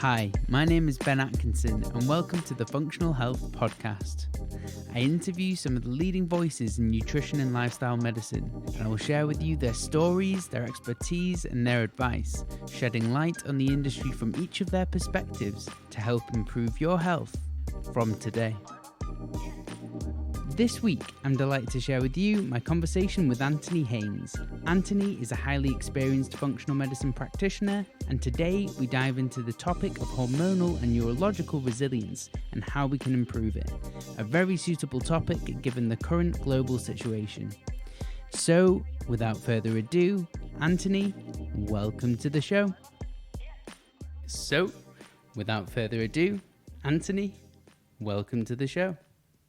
Hi, my name is Ben Atkinson and welcome to the Functional Health Podcast. I interview some of the leading voices in nutrition and lifestyle medicine, and I will share with you their stories, their expertise and their advice, shedding light on the industry from each of their perspectives to help improve your health from today. This week, I'm delighted to share with you my conversation with Antony Haynes. Antony is a highly experienced functional medicine practitioner, and today we dive into the topic of hormonal and neurological resilience and how we can improve it. A very suitable topic given the current global situation. So, without further ado, Antony, welcome to the show.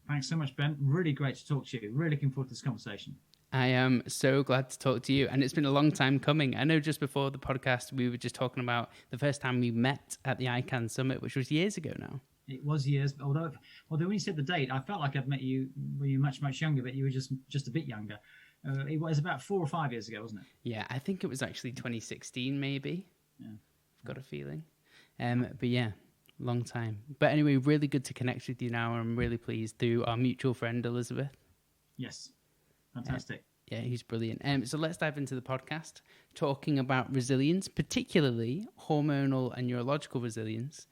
Thanks so much, Ben. Really great to talk to you. Really looking forward to this conversation. I am so glad to talk to you, and it's been a long time coming. I know just before the podcast, we were just talking about the first time we met at the IHCAN summit, which was years ago now. It was years, although when you said the date, I felt like I'd met you when you were much, much younger, but you were just a bit younger. It was about 4 or 5 years ago, wasn't it? Yeah, I think it was actually 2016, maybe. Yeah. I've got a feeling. But yeah. Long time. But anyway, really good to connect with you now. I'm really pleased through our mutual friend, Elizabeth. Yes. Fantastic. Yeah, he's brilliant. So let's dive into the podcast, talking about resilience, particularly hormonal and neurological resilience.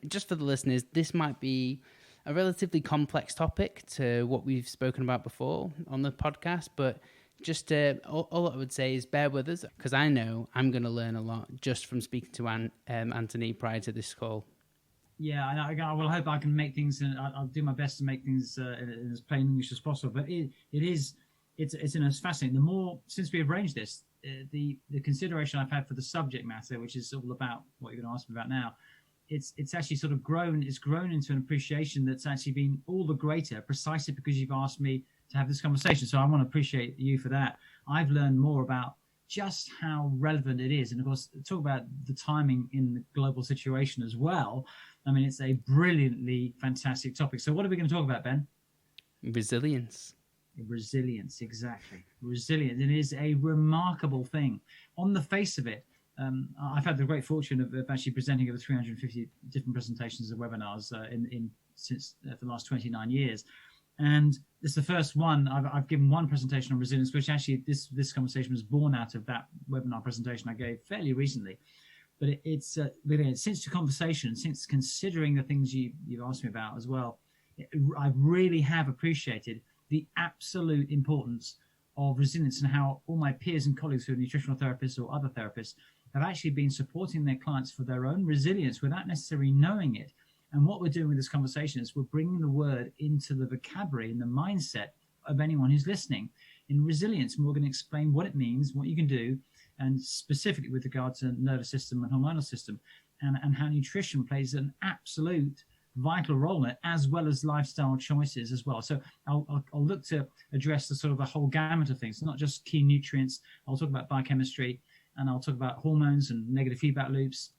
Just for the listeners, this might be a relatively complex topic to what we've spoken about before on the podcast, but just all I would say is bear with us, because I know I'm going to learn a lot just from speaking to Antony prior to this call. Yeah, I will hope I can make things, and I'll do my best to make things in as plain English as possible. But it's fascinating. The more, since we arranged this, the consideration I've had for the subject matter, which is all about what you're going to ask me about now, it's actually sort of grown. It's grown into an appreciation that's actually been all the greater, precisely because you've asked me to have this conversation. So I want to appreciate you for that. I've learned more about just how relevant it is. And of course, talk about the timing in the global situation as well. I mean, it's a brilliantly fantastic topic. So what are we going to talk about, Ben? Resilience. Resilience, exactly. Resilience. It is a remarkable thing. On the face of it, I've had the great fortune of actually presenting over 350 different presentations and webinars since for the last 29 years. And this is the first one. I've given one presentation on resilience, which actually this conversation was born out of that webinar presentation I gave fairly recently. But it's since the conversation, since considering the things you've asked me about as well, I really have appreciated the absolute importance of resilience and how all my peers and colleagues who are nutritional therapists or other therapists have actually been supporting their clients for their own resilience without necessarily knowing it. And what we're doing with this conversation is we're bringing the word into the vocabulary and the mindset of anyone who's listening. In resilience, and we're going to explain what it means, what you can do, and specifically with regard to nervous system and hormonal system, and how nutrition plays an absolute vital role in it, as well as lifestyle choices as well. So I'll look to address the sort of the whole gamut of things, not just key nutrients. I'll talk about biochemistry, and I'll talk about hormones and negative feedback loops,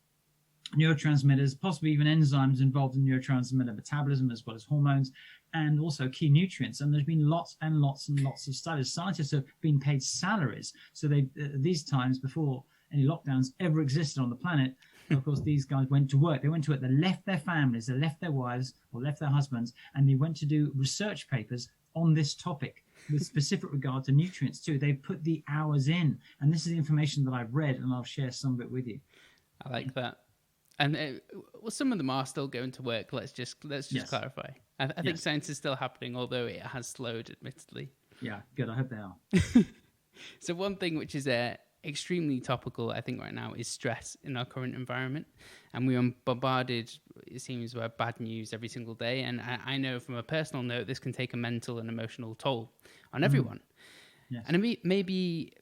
neurotransmitters, possibly even enzymes involved in neurotransmitter metabolism, as well as hormones, and also key nutrients. And there's been lots and lots and lots of studies. Scientists have been paid salaries. So these times, before any lockdowns ever existed on the planet, of course, these guys went to work. They went to work. They left their families, they left their wives or left their husbands, and they went to do research papers on this topic with specific regard to nutrients too. They put the hours in. And this is the information that I've read, and I'll share some of it with you. I like that. And some of them are still going to work. Let's just Yes. clarify. I think science is still happening, although it has slowed, admittedly. Yeah, good. I hope they are. So one thing which is extremely topical, I think, right now is stress in our current environment. And we are bombarded, it seems, by bad news every single day. And I know from a personal note, this can take a mental and emotional toll on everyone. Yes. And maybe...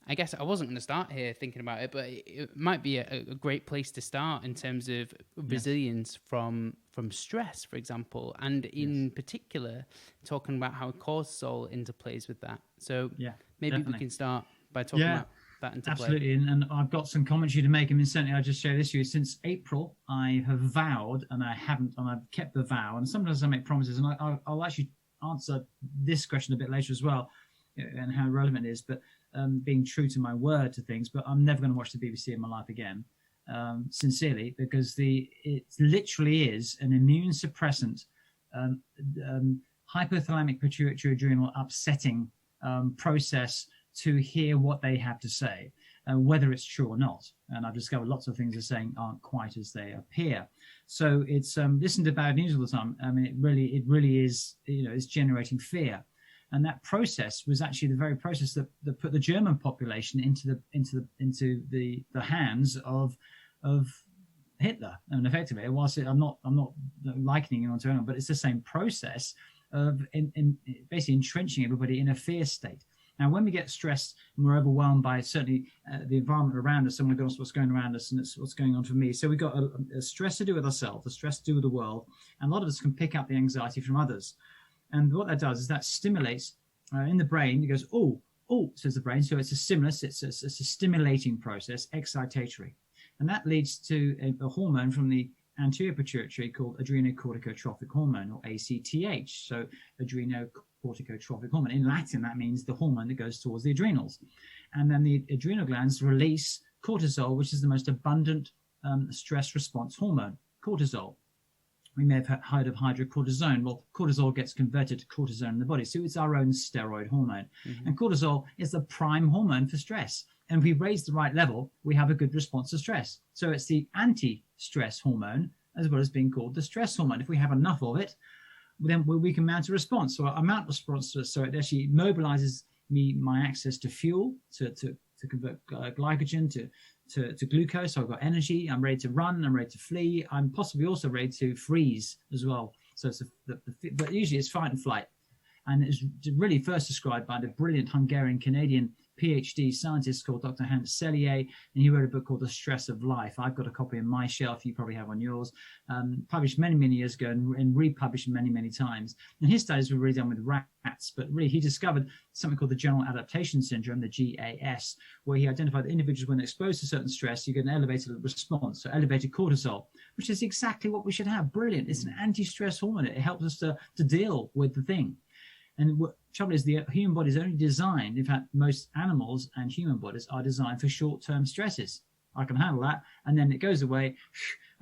I guess I wasn't going to start here thinking about it, but it might be a great place to start in terms of resilience from stress, for example, and in particular, talking about how cortisol interplays with that. So maybe definitely. we can start by talking about that interplay. Absolutely, and I've got some commentary to make. I mean, certainly I'll just share this with you. Since April, I have vowed, and I haven't, and I've kept the vow, and sometimes I make promises, and I'll actually answer this question a bit later as well, and how relevant it is, but being true to my word to things. But I'm never going to watch the BBC in my life again. sincerely, because it literally is an immune suppressant, hypothalamic pituitary adrenal upsetting process to hear what they have to say, whether it's true or not. And I've discovered lots of things they're saying aren't quite as they appear. So it's listen to bad news all the time. I mean, it really is, it's generating fear. And that process was actually the very process that put the German population into the hands of Hitler. And effectively, whilst I'm not likening it onto anyone, but it's the same process of basically entrenching everybody in a fear state. Now, when we get stressed and we're overwhelmed by certainly the environment around us, and we've got what's going around us, and it's what's going on for me. So we've got a stress to do with ourselves, a stress to do with the world, and a lot of us can pick up the anxiety from others. And what that does is that stimulates in the brain. It goes, oh, says the brain. So it's a stimulus. It's a stimulating process, excitatory, and that leads to a hormone from the anterior pituitary called adrenocorticotropic hormone, or ACTH. So adrenocorticotropic hormone. In Latin, that means the hormone that goes towards the adrenals. And then the adrenal glands release cortisol, which is the most abundant stress response hormone, cortisol. We may have heard of hydrocortisone. Well, cortisol gets converted to cortisone in the body. So it's our own steroid hormone. Mm-hmm. And cortisol is the prime hormone for stress. And if we raise the right level, we have a good response to stress. So it's the anti-stress hormone, as well as being called the stress hormone. If we have enough of it, then we can mount a response. So I mount a response to it, so it actually mobilizes my access to fuel, to convert glycogen to glucose. So I've got energy. I'm ready to run. I'm ready to flee. I'm possibly also ready to freeze as well. So it's but usually it's fight and flight. And it's really first described by the brilliant Hungarian-Canadian PhD scientist called Dr. Hans Selye, and he wrote a book called The Stress of Life. I've got a copy on my shelf. You probably have on yours. Published many, many years ago and republished many, many times. And his studies were really done with rats, but really he discovered something called the General Adaptation Syndrome, the GAS, where he identified that individuals, when exposed to certain stress, you get an elevated response, so elevated cortisol, which is exactly what we should have. Brilliant. It's an anti-stress hormone. It helps us to deal with the thing. And the trouble is, the human body is only designed, in fact, most animals and human bodies are designed for short-term stresses. I can handle that. And then it goes away.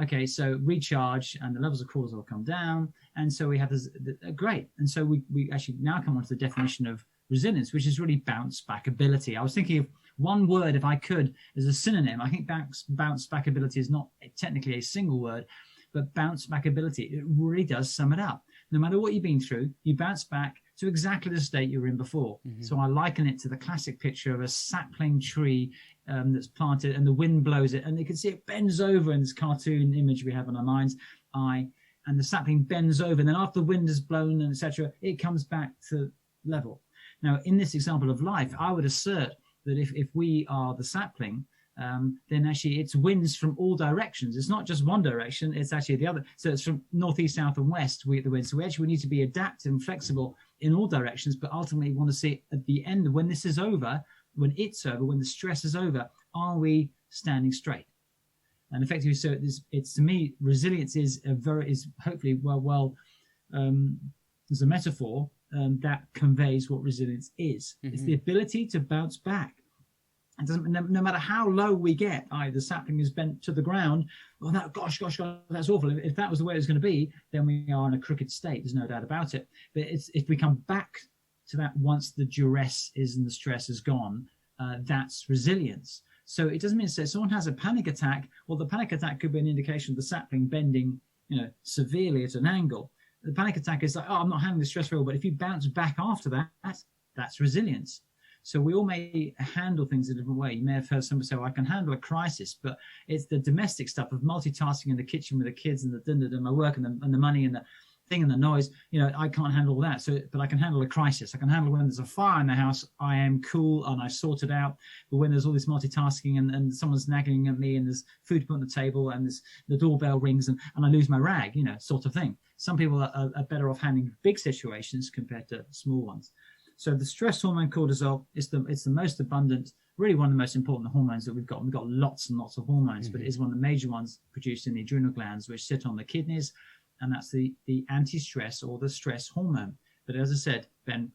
Okay, so recharge, and the levels of cortisol come down. And so we have this, great. And so we actually now come on to the definition of resilience, which is really bounce back ability. I was thinking of one word, if I could, as a synonym. I think bounce back ability is not technically a single word, but bounce back ability, it really does sum it up. No matter what you've been through, you bounce back to exactly the state you were in before. Mm-hmm. So I liken it to the classic picture of a sapling tree that's planted, and the wind blows it, and you can see it bends over in this cartoon image we have in our mind's eye, and the sapling bends over, and then after the wind is blown and etc., it comes back to level. Now, in this example of life, I would assert that if we are the sapling, then actually it's winds from all directions. It's not just one direction, it's actually the other. So it's from northeast, south, and west we get the wind. So we actually need to be adaptive and flexible in all directions, but ultimately we want to see at the end, when this is over, when it's over, when the stress is over, are we standing straight? And effectively, so it's to me, resilience is hopefully as a metaphor that conveys what resilience is. Mm-hmm. It's the ability to bounce back. It doesn't, no matter how low we get, the sapling is bent to the ground. Well, gosh, that's awful. If that was the way it was going to be, then we are in a crooked state. There's no doubt about it. But if we come back to that once the duress is and the stress is gone, that's resilience. So it doesn't mean to say someone has a panic attack. Well, the panic attack could be an indication of the sapling bending, severely at an angle. The panic attack is like, I'm not handling the stress very well. But if you bounce back after that, that's resilience. So we all may handle things a different way. You may have heard someone say, I can handle a crisis, but it's the domestic stuff of multitasking in the kitchen with the kids and my work and the money and the thing and the noise. I can't handle all that. But I can handle a crisis. I can handle when there's a fire in the house. I am cool and I sort it out. But when there's all this multitasking and someone's nagging at me and there's food to put on the table and the doorbell rings and I lose my rag, sort of thing. Some people are better off handling big situations compared to small ones. So the stress hormone cortisol it's the most abundant, really one of the most important hormones that we've got. We've got lots and lots of hormones, but it is one of the major ones produced in the adrenal glands, which sit on the kidneys, and that's the anti-stress or the stress hormone. But as I said, Ben,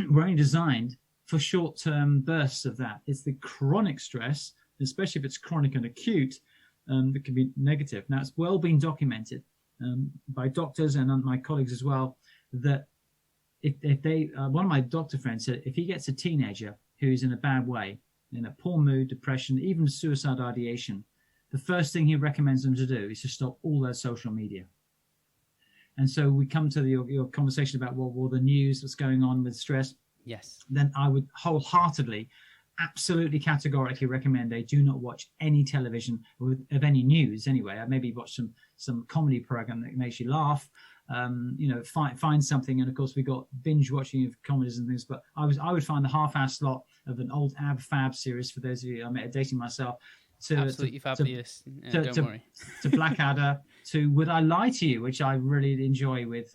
we're only designed for short-term bursts of that. It's the chronic stress, especially if it's chronic and acute, that can be negative. Now, it's well been documented by doctors and my colleagues as well, that if they, one of my doctor friends said, if he gets a teenager who's in a bad way, in a poor mood, depression, even suicide ideation, the first thing he recommends them to do is to stop all their social media. And so we come to your conversation about well, the news, what's going on with stress. Yes. Then I would wholeheartedly, absolutely categorically recommend they do not watch any television of any news anyway. Maybe watch some comedy program that makes you laugh. Find something, and of course we got binge watching of comedies and things. But I would find the half-hour slot of an old Ab Fab series, for those of you I'm dating myself. Absolutely fabulous. Don't worry. To Blackadder, to Would I Lie to You, which I really enjoy with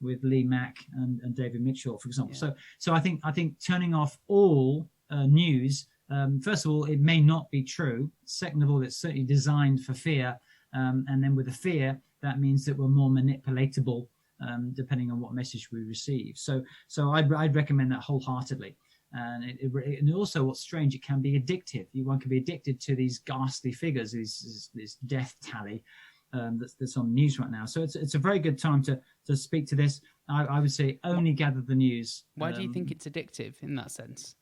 Lee Mack and David Mitchell, for example. Yeah. So I think turning off all news. First of all, it may not be true. Second of all, it's certainly designed for fear, and then with the fear, that means that we're more manipulatable depending on what message we receive. So I'd recommend that wholeheartedly. And also, what's strange, it can be addictive. One can be addicted to these ghastly figures, this death tally that's on the news right now. So it's a very good time to speak to this. I would say only gather the news. Why do you think it's addictive in that sense?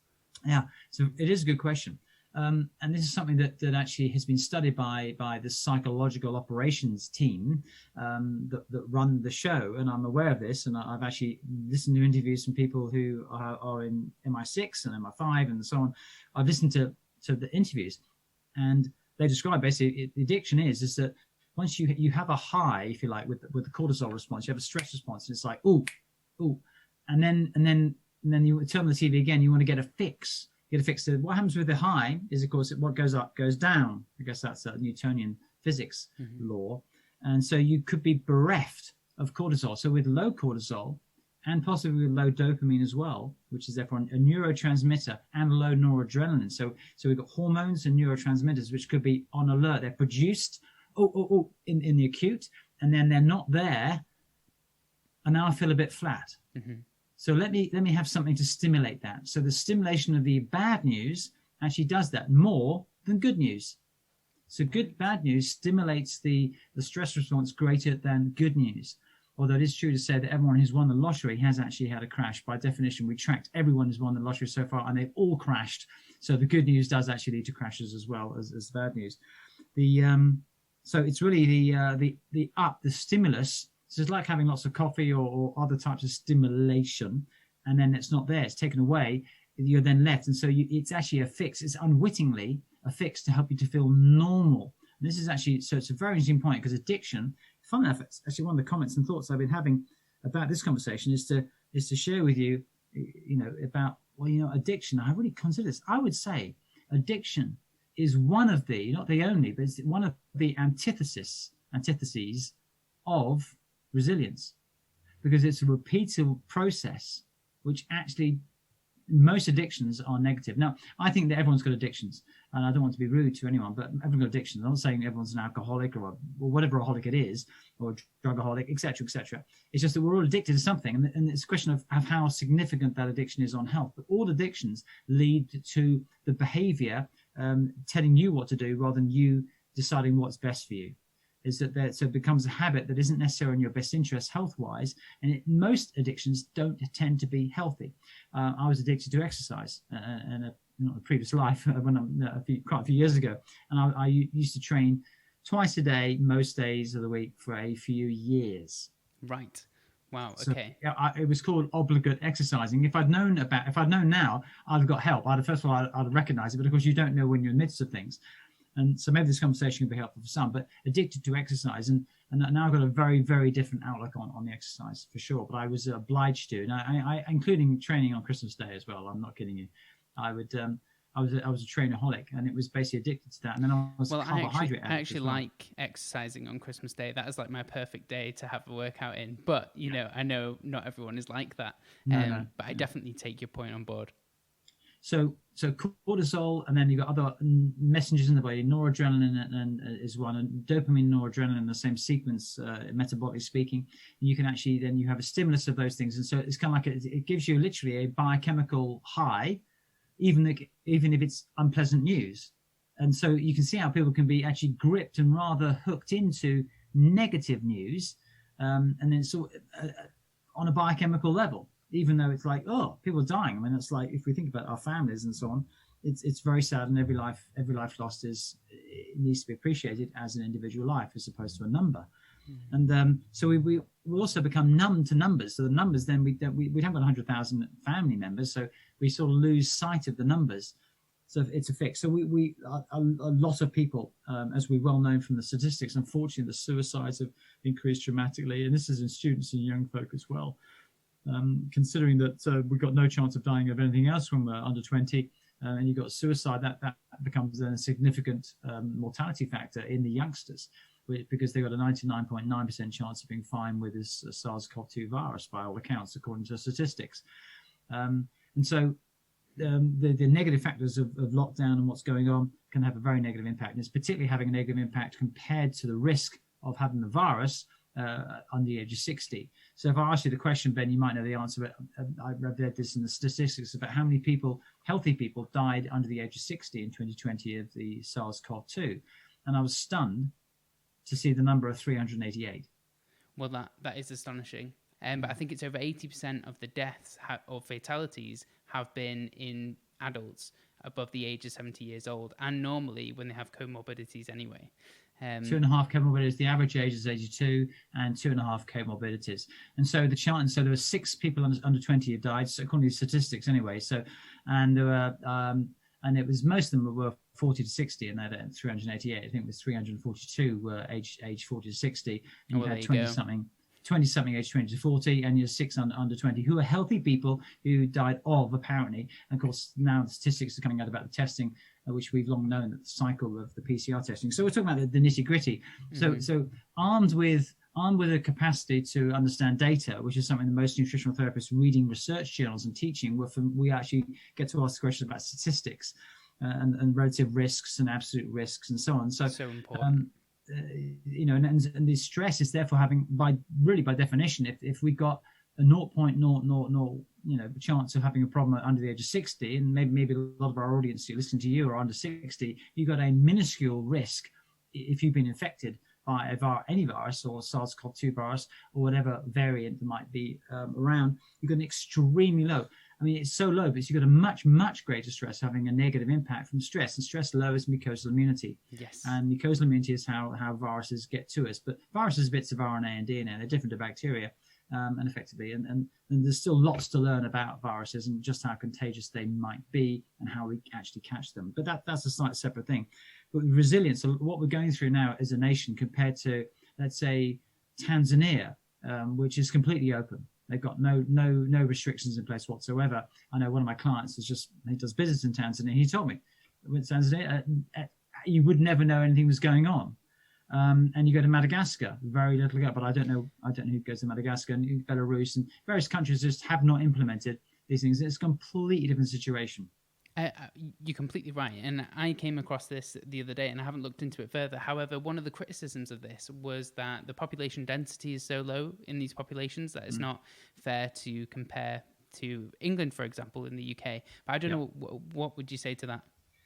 Yeah, so it is a good question. And this is something that actually has been studied by the psychological operations team that run the show. And I'm aware of this, and I've actually listened to interviews from people who are in MI6 and MI5 and so on. I've listened to the interviews, and they describe basically the addiction is that once you have a high, if you like, with the cortisol response, you have a stress response, and it's like, ooh, and then you turn on the TV again, you want to get a fix. What happens with the high is, of course, what goes up goes down. I guess that's a Newtonian physics law. And so you could be bereft of cortisol. So with low cortisol and possibly with low dopamine as well, which is therefore a neurotransmitter, and low noradrenaline. So we've got hormones and neurotransmitters which could be on alert. They're produced in the acute, and then they're not there, and now I feel a bit flat. Mm-hmm. So let me have something to stimulate that. So the stimulation of the bad news actually does that more than good news. So bad news stimulates the stress response greater than good news. Although it is true to say that everyone who's won the lottery has actually had a crash. By definition, we tracked everyone who's won the lottery so far, and they've all crashed. So the good news does actually lead to crashes as well as the bad news. So it's really the stimulus. So it's like having lots of coffee or other types of stimulation, and then it's not there, it's taken away, you're then left. And so it's actually a fix. It's unwittingly a fix to help you to feel normal. And this is actually, so it's a very interesting point, because addiction, fun enough, it's actually one of the comments and thoughts I've been having about this conversation is to share with you, about, addiction. I really consider this. I would say addiction is one of the, not the only, but it's one of the antitheses of resilience, because it's a repeatable process, which actually most addictions are negative. Now, I think that everyone's got addictions, and I don't want to be rude to anyone, but everyone's got addictions. I'm not saying everyone's an alcoholic or whatever alcoholic it is, or a drugaholic, etc., etc. It's just that we're all addicted to something, and it's a question of how significant that addiction is on health. But all addictions lead to the behavior telling you what to do rather than you deciding what's best for you. So it becomes a habit that isn't necessarily in your best interest health-wise, and most addictions don't tend to be healthy. I was addicted to exercise in a previous life quite a few years ago, and I used to train twice a day, most days of the week, for a few years. Right. Wow. Okay. So, it was called obligate exercising. If I'd known now, I'd have got help. I'd have recognized it, but of course you don't know when you're in the midst of things. And so maybe this conversation can be helpful for some, but addicted to exercise. And now I've got a very, very different outlook on the exercise, for sure. But I was obliged to, and I including training on Christmas Day as well. I'm not kidding you. I was a trainaholic, and it was basically addicted to that. And then I was carbohydrate addict. I actually like exercising on Christmas Day. That is like my perfect day to have a workout in. But, I know not everyone is like that. But I definitely take your point on board. So cortisol, and then you've got other messengers in the body. Noradrenaline is one, and dopamine, noradrenaline in the same sequence, metabolically speaking. And you can actually, then you have a stimulus of those things. And so it's kind of like it gives you literally a biochemical high, even if it's unpleasant news. And so you can see how people can be actually gripped and rather hooked into negative news, and then on a biochemical level, even though it's like, oh, people are dying. I mean, it's like, if we think about our families and so on, it's very sad, and every life lost it needs to be appreciated as an individual life as opposed to a number. And so we also become numb to numbers. So the numbers, then we haven't got 100,000 family members, so we sort of lose sight of the numbers. So it's a fix. So a lot of people, as we well known from the statistics, unfortunately, the suicides have increased dramatically, and this is in students and young folk as well. Considering that we've got no chance of dying of anything else when we're under 20, and you've got suicide, that becomes then a significant mortality factor in the youngsters, because they've got a 99.9% chance of being fine with this SARS-CoV-2 virus by all accounts, according to statistics. And so the negative factors of lockdown and what's going on can have a very negative impact. And it's particularly having a negative impact compared to the risk of having the virus under the age of 60. So if I ask you the question, Ben, you might know the answer, but I read this in the statistics about how many people, healthy people, died under the age of 60 in 2020 of the SARS-CoV-2. And I was stunned to see the number of 388. Well, that is astonishing. But I think it's over 80% of the deaths or fatalities have been in adults above the age of 70 years old, and normally when they have comorbidities anyway. 2.5 comorbidities. The average age is 82, and 2.5 comorbidities. And so there were 6 people under 20 who died, so according to statistics anyway. So, and there were, and it was, most of them were 40 to 60, and that 388. I think it was 342 were age 40 to 60, and you had 20-something age 20 to 40, and you're 6 under 20 who are healthy people who died of, apparently. And of course, now the statistics are coming out about the testing, which we've long known, that the cycle of the PCR testing. So we're talking about the nitty gritty. So armed with a capacity to understand data, which is something that most nutritional therapists reading research journals and teaching, we actually get to ask questions about statistics and relative risks and absolute risks and so on. So important. And the stress is therefore having, by definition, if we got a 0.000 chance of having a problem under the age of 60, and maybe a lot of our audience who listen to you are under 60, you've got a minuscule risk if you've been infected by any virus or SARS-CoV-2 virus or whatever variant that might be around. You've got an extremely low. I mean, it's so low, but you've got a much, much greater stress having a negative impact from stress. And stress lowers mucosal immunity. Yes. And mucosal immunity is how viruses get to us. But viruses are bits of RNA and DNA. They're different to bacteria, and effectively. And there's still lots to learn about viruses and just how contagious they might be and how we actually catch them. But that's a slight separate thing. But with resilience, what we're going through now as a nation compared to, let's say, Tanzania, which is completely open. They've got no restrictions in place whatsoever. I know one of my clients he does business in Tanzania. He told me, with Tanzania, you would never know anything was going on. And you go to Madagascar, very little go, but I don't know who goes to Madagascar, and Belarus and various countries just have not implemented these things. It's a completely different situation. You're completely right. And I came across this the other day, and I haven't looked into it further. However, one of the criticisms of this was that the population density is so low in these populations that it's not fair to compare to England, for example, in the UK. But I don't know, what would you say to that?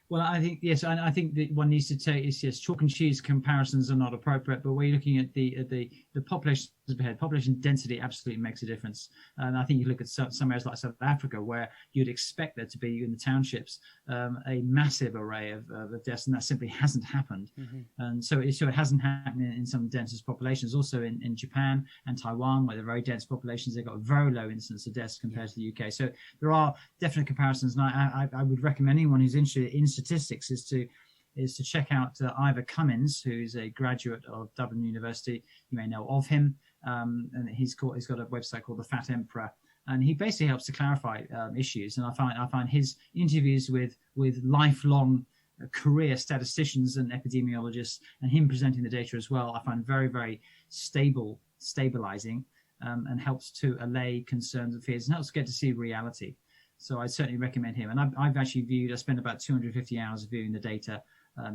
Well, I think, yes, I think that one needs to take is, yes, chalk and cheese comparisons are not appropriate, but when you're looking at the population density absolutely makes a difference. And I think you look at some areas like South Africa, where you'd expect there to be in the townships a massive array of deaths, and that simply hasn't happened. And so it hasn't happened in some densest populations. Also in Japan and Taiwan, where they're very dense populations, they've got a very low incidence of deaths compared to the UK. So there are definite comparisons, and I would recommend anyone who's interested in statistics is to check out Ivor Cummins, who's a graduate of Dublin University. You may know of him, and he's got a website called The Fat Emperor, and he basically helps to clarify issues. And I find his interviews with lifelong career statisticians and epidemiologists, and him presenting the data as well, I find very, very stabilizing, and helps to allay concerns and fears, and helps get to see reality. So I certainly recommend him. And I've actually I spent about 250 hours viewing the data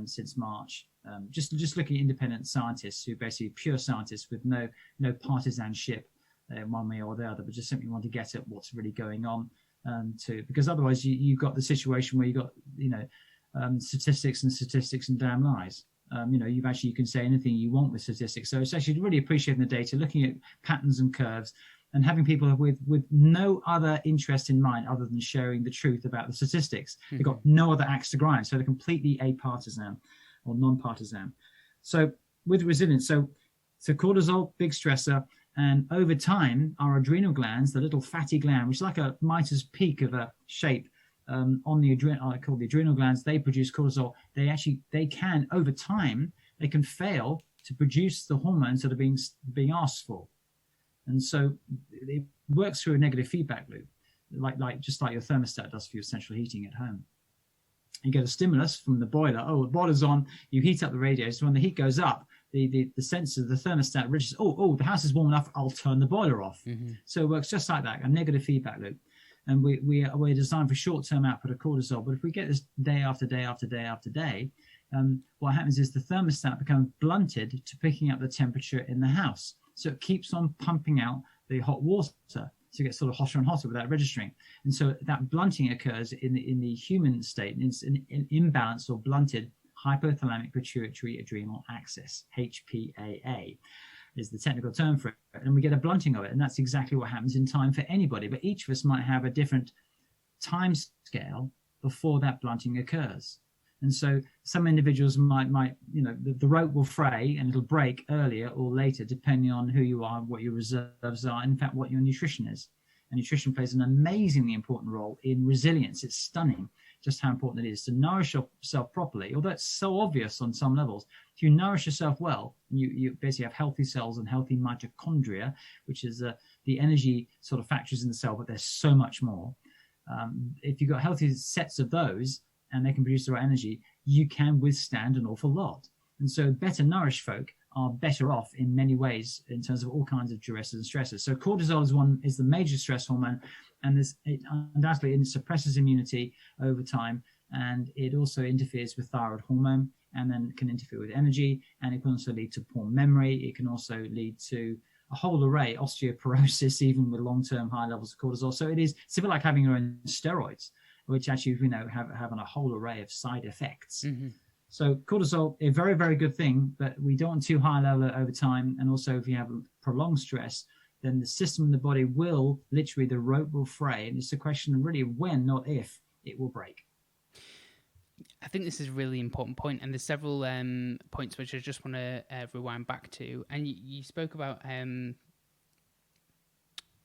since March, just looking at independent scientists who basically pure scientists with no partisanship one way or the other, but just simply want to get at what's really going on. Because otherwise you've got the situation where you've got statistics and damn lies. You can say anything you want with statistics. So it's actually really appreciating the data, looking at patterns and curves, and having people with no other interest in mind other than sharing the truth about the statistics. Mm-hmm. They've got no other axe to grind, so they're completely apartisan or non-partisan. So with resilience, so cortisol, big stressor, and over time, our adrenal glands, the little fatty gland, which is like a mitre peak of a shape, on the called the adrenal glands, they produce cortisol. They can over time, they can fail to produce the hormones that are being asked for, and so it works through a negative feedback loop, just like your thermostat does for your central heating at home. You get a stimulus from the boiler. Oh, the boiler's on. You heat up the radiator. So when the heat goes up, the sensor, the thermostat registers. Oh, the house is warm enough. I'll turn the boiler off. Mm-hmm. So it works just like that, a negative feedback loop. And we're designed for short-term output of cortisol. But if we get this day after day after day after day, what happens is the thermostat becomes blunted to picking up the temperature in the house. So it keeps on pumping out the hot water. So it gets sort of hotter and hotter without registering. And so that blunting occurs in the human state. And it's an imbalance or blunted hypothalamic pituitary adrenal axis, HPAA. Is the technical term for it, and we get a blunting of it, and that's exactly what happens in time for anybody. But each of us might have a different time scale before that blunting occurs, and so some individuals might the rope will fray and it'll break earlier or later, depending on who you are, what your reserves are, and in fact what your nutrition is. And nutrition plays an amazingly important role in resilience. It's stunning just how important it is to nourish yourself properly, although it's so obvious on some levels. If you nourish yourself well, you basically have healthy cells and healthy mitochondria, which is the energy sort of factors in the cell, but there's so much more. If you've got healthy sets of those and they can produce the right energy, you can withstand an awful lot. And so better nourished folk are better off in many ways in terms of all kinds of duresses and stresses. So cortisol is the major stress hormone, and undoubtedly it suppresses immunity over time, and it also interferes with thyroid hormone, and then can interfere with energy, and it can also lead to poor memory. It can also lead to a whole array, osteoporosis, even with long-term high levels of cortisol. So it's a bit like having your own steroids, which actually have a whole array of side effects. Mm-hmm. So cortisol, a very, very good thing, but we don't want too high level over time. And also if you have prolonged stress, then the system in the body will, literally the rope will fray. And it's a question of really when, not if, it will break. I think this is a really important point, and there's several points which I just want to rewind back to. And you spoke about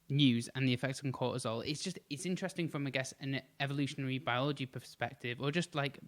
news and the effects on cortisol. It's interesting from, I guess, an evolutionary biology perspective, or just like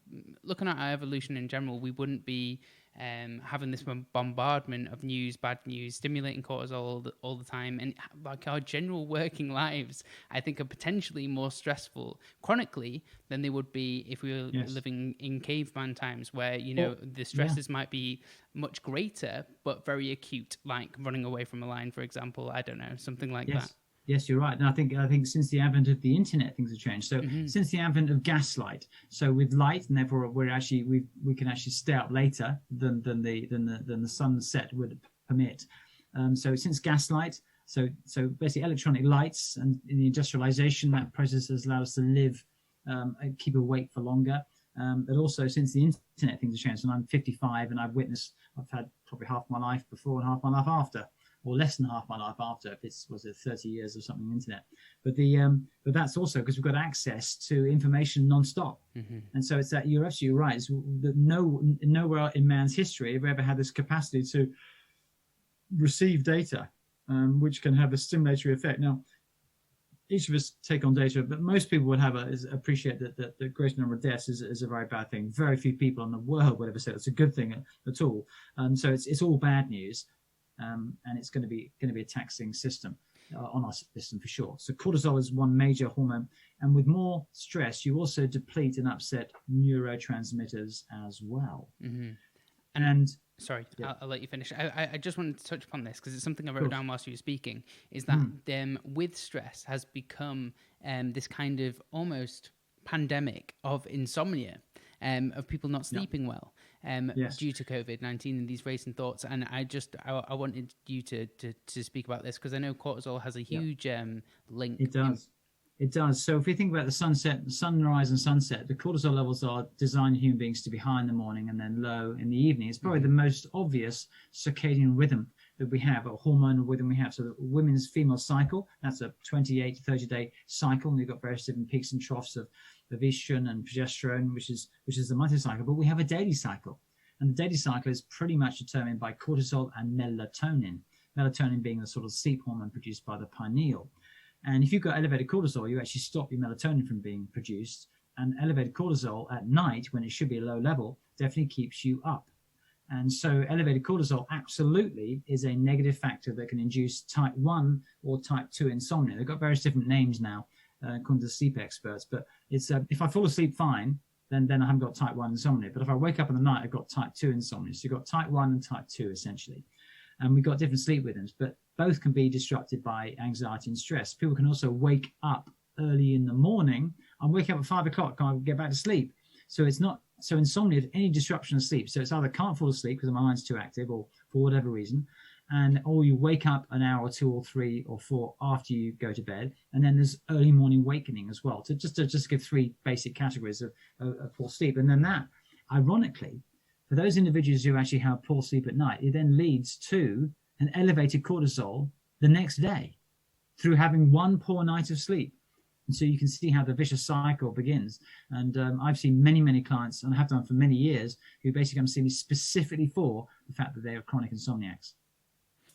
looking at our evolution in general. We wouldn't be having this bombardment of news, bad news, stimulating cortisol all the time, and like our general working lives, I think, are potentially more stressful chronically than they would be if we were living in caveman times, where the stresses might be much greater but very acute, like running away from a lion, for example. I don't know, something like that. Yes, you're right. And I think since the advent of the internet, things have changed. So since the advent of gaslight, so with light, and therefore we can actually stay up later than the sunset would permit. So since gaslight, so basically electronic lights, and in the industrialization, that process has allowed us to live and keep awake for longer. But also since the internet, things have changed. And I'm 55, and I've had probably half my life before and half my life after, or less than half my life after, if it's 30 years or something on the internet. But that's also because we've got access to information non-stop. Mm-hmm. And so it's that you're absolutely right. It's that nowhere in man's history have we ever had this capacity to receive data, which can have a stimulatory effect. Now, each of us take on data, but most people would appreciate that the greater number of deaths is a very bad thing. Very few people in the world would ever say it's a good thing at all. So it's all bad news. And it's going to be a taxing system on our system for sure. So cortisol is one major hormone, and with more stress, you also deplete and upset neurotransmitters as well. Mm-hmm. And sorry, yeah. I'll let you finish. I just wanted to touch upon this because it's something I wrote down whilst you were speaking. Is that with stress has become this kind of almost pandemic of insomnia, of people not sleeping well. Due to COVID-19 and these racing thoughts. And I wanted you to speak about this because I know cortisol has a huge link. It does. It does. So if we think about the sunrise and sunset, the cortisol levels are designed in human beings to be high in the morning and then low in the evening. It's probably the most obvious circadian rhythm that we have, or hormonal rhythm we have. So the women's female cycle, that's a 28 to 30 day cycle, and we've got various different peaks and troughs of estrogen and progesterone, which is the monthly cycle. But we have a daily cycle, and the daily cycle is pretty much determined by cortisol and melatonin. Melatonin being the sort of sleep hormone produced by the pineal. And if you've got elevated cortisol, you actually stop your melatonin from being produced. And elevated cortisol at night, when it should be a low level, definitely keeps you up. And so elevated cortisol absolutely is a negative factor that can induce type 1 or type 2 insomnia. They've got various different names now, according to the sleep experts. But it's if I fall asleep fine, then I haven't got type 1 insomnia. But if I wake up in the night, I've got type 2 insomnia. So you've got type 1 and type 2, essentially. And we've got different sleep rhythms, but both can be disrupted by anxiety and stress. People can also wake up early in the morning. I'm waking up at 5 o'clock, can't get back to sleep. So it's not, so insomnia is any disruption of sleep. So it's either can't fall asleep because my mind's too active or for whatever reason, or you wake up an hour or 2 or 3 or 4 after you go to bed. And then there's early morning awakening as well. So just to give 3 basic categories of poor sleep. And then that, ironically, for those individuals who actually have poor sleep at night, it then leads to an elevated cortisol the next day through having one poor night of sleep. And so you can see how the vicious cycle begins. And I've seen many, many clients, and I have done for many years, who basically come to see me specifically for the fact that they are chronic insomniacs.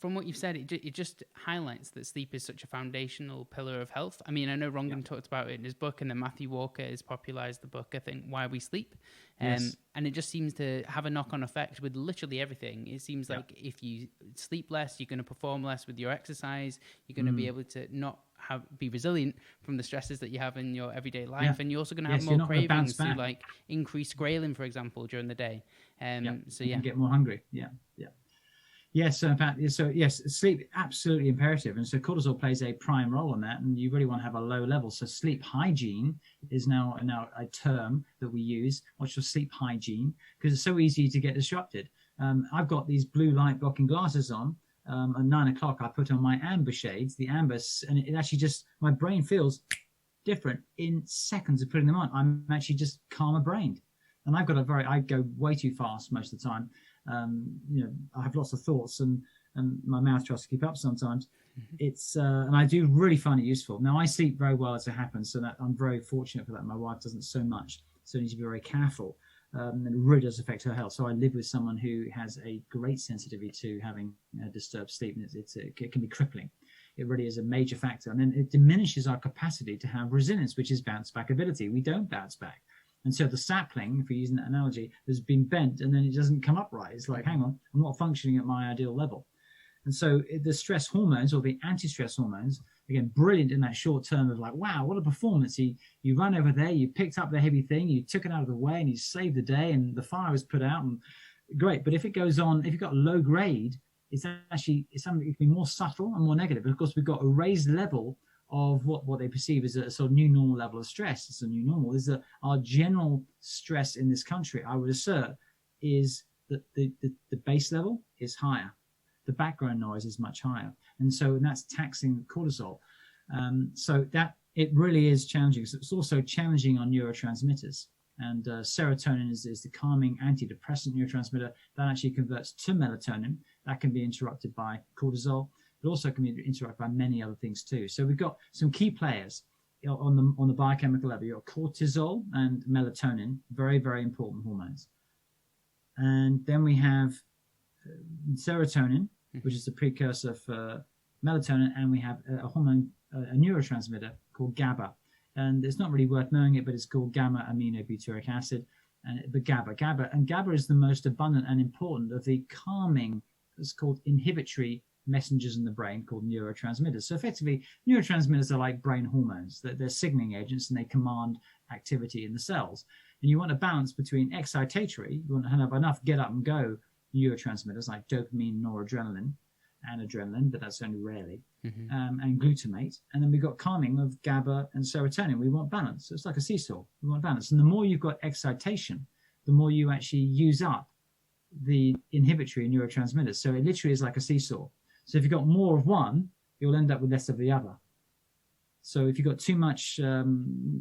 From what you've said, it just highlights that sleep is such a foundational pillar of health. I mean, I know Rangan talked about it in his book, and then Matthew Walker has popularized the book, I think, Why We Sleep. Yes. And it just seems to have a knock-on effect with literally everything. It seems like if you sleep less, you're going to perform less with your exercise. You're going to be able to not be resilient from the stresses that you have in your everyday life. And you're also going to have more cravings to like increase ghrelin, for example, during the day. So you can get more hungry. Yes, so in fact, yes, sleep absolutely imperative, and so cortisol plays a prime role in that, and you really want to have a low level. So sleep hygiene is now a term that we use. What's your sleep hygiene? Because it's so easy to get disrupted. I've got these blue light blocking glasses on. At 9 o'clock, I put on my amber shades, the amber, and it actually just, my brain feels different in seconds of putting them on. I'm actually just calmer brained, and I go way too fast most of the time. I have lots of thoughts, and my mouth tries to keep up sometimes. It's and I do really find it useful. Now I sleep very well as it happens, so that I'm very fortunate for that. My wife doesn't so much, so I need to be very careful. And it really does affect her health. So I live with someone who has a great sensitivity to having disturbed sleep, and it can be crippling. It really is a major factor, and then it diminishes our capacity to have resilience, which is bounce back ability. We don't bounce back. And so the sapling, if we're using that analogy, has been bent and then it doesn't come up right. It's like, hang on, I'm not functioning at my ideal level. And so the stress hormones, or the anti-stress hormones, again, brilliant in that short term of like, wow, what a performance. You run over there, you picked up the heavy thing, you took it out of the way, and you saved the day, and the fire was put out, and great. But if it goes on, if you've got low grade, it's something that can be more subtle and more negative. But of course, we've got a raised level of what they perceive as a sort of new normal level of stress. It's a new normal. This is our general stress in this country, I would assert, is that the base level is higher. The background noise is much higher. And that's taxing cortisol. So that it really is challenging. So it's also challenging our neurotransmitters. And serotonin is the calming antidepressant neurotransmitter that actually converts to melatonin. That can be interrupted by cortisol. It also can be interrupted by many other things too. So we've got some key players on the biochemical level. You've got cortisol and melatonin, very, very important hormones. And then we have serotonin, which is the precursor for melatonin, and we have a hormone, a neurotransmitter called GABA. And it's not really worth knowing it, but it's called gamma aminobutyric acid. And the GABA is the most abundant and important of the calming, it's called inhibitory messengers in the brain, called neurotransmitters. So effectively, neurotransmitters are like brain hormones. They're signaling agents, and they command activity in the cells. And you want a balance between excitatory, you want to have enough get up and go neurotransmitters like dopamine, noradrenaline, and adrenaline, but that's only rarely, and glutamate. And then we've got calming of GABA and serotonin. We want balance. So it's like a seesaw. We want balance. And the more you've got excitation, the more you actually use up the inhibitory neurotransmitters. So it literally is like a seesaw. So if you've got more of one, you'll end up with less of the other. So if you've got too much the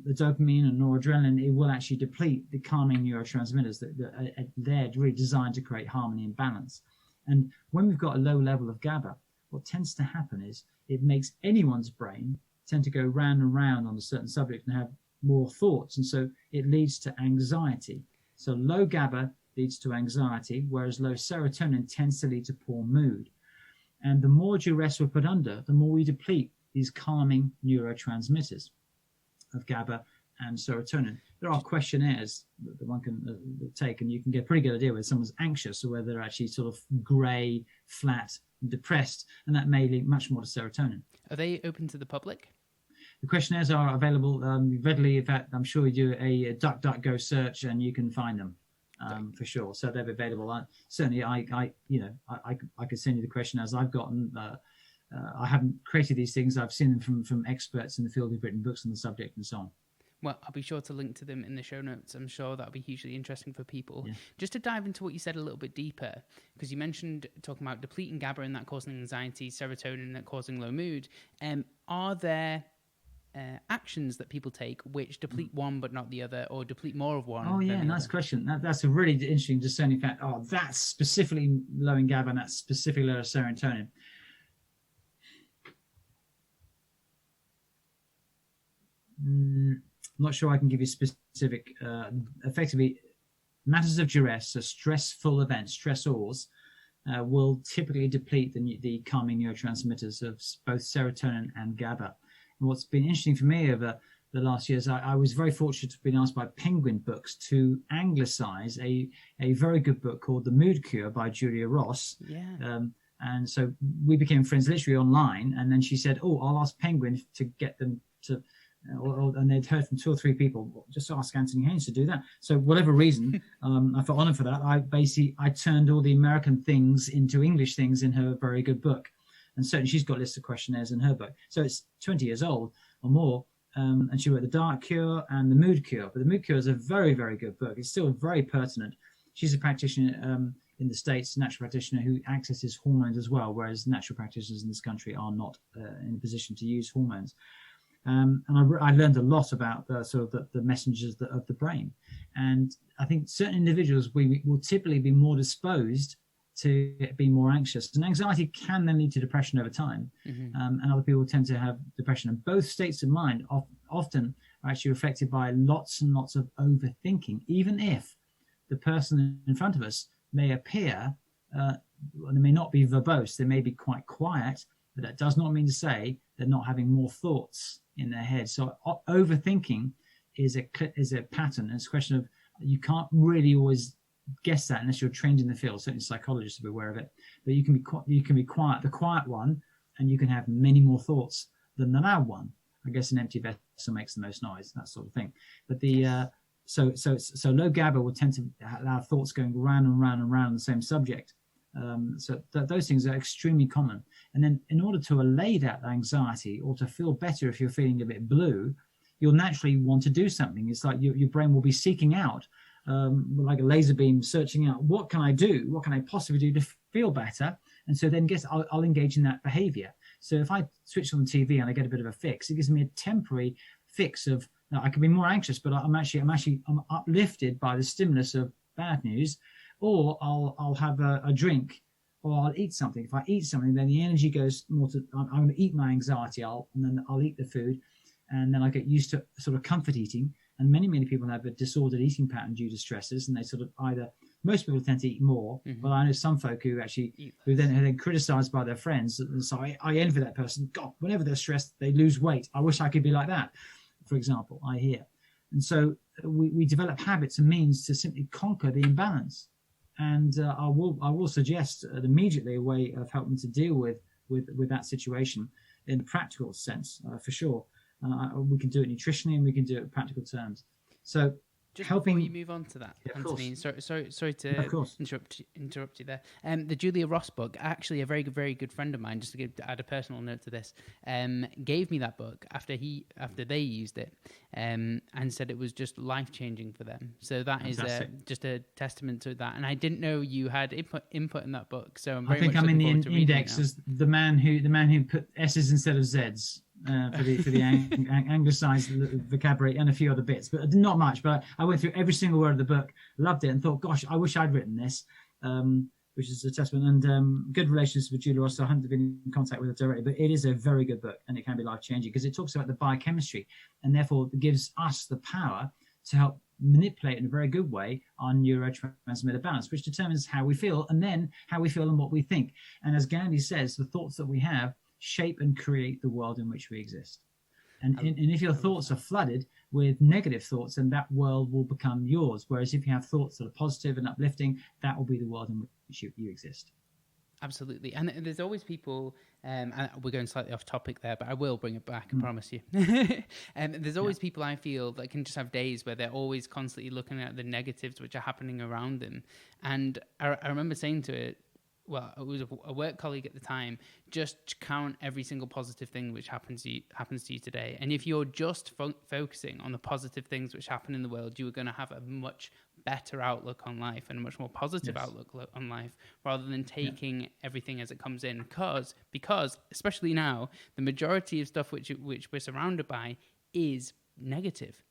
dopamine and noradrenaline, it will actually deplete the calming neurotransmitters that are there really designed to create harmony and balance. And when we've got a low level of GABA, what tends to happen is it makes anyone's brain tend to go round and round on a certain subject and have more thoughts. And so it leads to anxiety. So low GABA leads to anxiety, whereas low serotonin tends to lead to poor mood. And the more duress we're put under, the more we deplete these calming neurotransmitters of GABA and serotonin. There are questionnaires that one can take, and you can get a pretty good idea whether someone's anxious or whether they're actually sort of grey, flat, and depressed, and that may link much more to serotonin. Are they open to the public? The questionnaires are available readily. In fact, I'm sure you do a DuckDuckGo search and you can find them for sure. So they're available. Certainly, I could send you the questionnaires I've gotten. I haven't created these things. I've seen them from experts in the field who've written books on the subject and so on. Well, I'll be sure to link to them in the show notes. I'm sure that'll be hugely interesting for people. Yeah. Just to dive into what you said a little bit deeper, because you mentioned talking about depleting GABA and that causing anxiety, serotonin that causing low mood. Are there actions that people take which deplete one but not the other, or deplete more of one? Oh yeah, nice question. That's a really interesting discerning fact. Oh, that's specifically low in GABA and that's specifically low in serotonin. I'm not sure I can give you specific. Effectively, matters of duress, so stressful events, stressors, will typically deplete the calming neurotransmitters of both serotonin and GABA. And what's been interesting for me over the last years, I was very fortunate to have been asked by Penguin Books to anglicize a very good book called The Mood Cure by Julia Ross. Yeah. And so we became friends literally online. And then she said, "Oh, I'll ask Penguin to get them to." And they'd heard from 2 or 3 people, just ask Antony Haynes to do that. So whatever reason, I felt honored for that. I turned all the American things into English things in her very good book. And certainly she's got a list of questionnaires in her book. So it's 20 years old or more. And she wrote The Dark Cure and The Mood Cure. But The Mood Cure is a very, very good book. It's still very pertinent. She's a practitioner in the States, a natural practitioner who accesses hormones as well, whereas natural practitioners in this country are not in a position to use hormones. And I learned a lot about the messengers of the brain. And I think certain individuals will typically be more disposed to be more anxious. And anxiety can then lead to depression over time. Mm-hmm. And other people tend to have depression. And both states of mind often are actually affected by lots and lots of overthinking, even if the person in front of us may appear, they may not be verbose, they may be quite quiet, but that does not mean to say they're not having more thoughts in their head. So overthinking is a pattern. It's a question of, you can't really always guess that unless you're trained in the field. Certainly psychologists will be aware of it. But you can be quiet, the quiet one, and you can have many more thoughts than the loud one. I guess an empty vessel makes the most noise, that sort of thing. But so low GABA will tend to allow thoughts going round and round and round on the same subject. Those things are extremely common. And then in order to allay that anxiety or to feel better if you're feeling a bit blue, you'll naturally want to do something. It's like your brain will be seeking out, like a laser beam, searching out, what can I do? What can I possibly do to feel better? And so then I'll engage in that behavior. So if I switch on the TV and I get a bit of a fix, it gives me a temporary fix of, I can be more anxious, but I'm uplifted by the stimulus of bad news. Or I'll have a drink, or I'll eat something. If I eat something, then the energy goes more to, I'm going to eat my anxiety, and then I'll eat the food, and then I get used to sort of comfort eating. And many people have a disordered eating pattern due to stresses, and they sort of most people tend to eat more, mm-hmm. but I know some folk who then criticized by their friends. And so I envy that person. God, whenever they're stressed, they lose weight. I wish I could be like that, for example, I hear. And so we develop habits and means to simply conquer the imbalance. And I will suggest immediately a way of helping to deal with that situation in a practical sense, for sure. We can do it nutritionally and we can do it in practical terms. So just helping before you move on to that, Antony, sorry to interrupt you there. The Julia Ross book, actually a very good friend of mine, just to add a personal note to this, gave me that book after they used it, and said it was just life-changing for them. So that Fantastic. Is just a testament to that. And I didn't know you had input in that book. So I'm in the index as the man who put S's instead of Z's. for the anglicized vocabulary and a few other bits, but not much. But I went through every single word of the book, loved it, and thought, gosh, I wish I'd written this, which is a testament. And good relations with Julia Ross. I haven't been in contact with her directly, but it is a very good book, and it can be life-changing because it talks about the biochemistry, and therefore gives us the power to help manipulate in a very good way our neurotransmitter balance, which determines how we feel, and then how we feel and what we think. And as Gandhi says, the thoughts that we have shape and create the world in which we exist. And if your thoughts are flooded with negative thoughts, then that world will become yours. Whereas if you have thoughts that are positive and uplifting, that will be the world in which you exist. Absolutely. And there's always people, and we're going slightly off topic there, but I will bring it back, I promise you. And there's always people I feel that can just have days where they're always constantly looking at the negatives which are happening around them. And I remember saying to it, well, it was a work colleague at the time, just count every single positive thing which happens to you today. And if you're just focusing on the positive things which happen in the world, you are going to have a much better outlook on life and a much more positive outlook on life, rather than taking everything as it comes in. Because especially now, the majority of stuff which we're surrounded by is negative.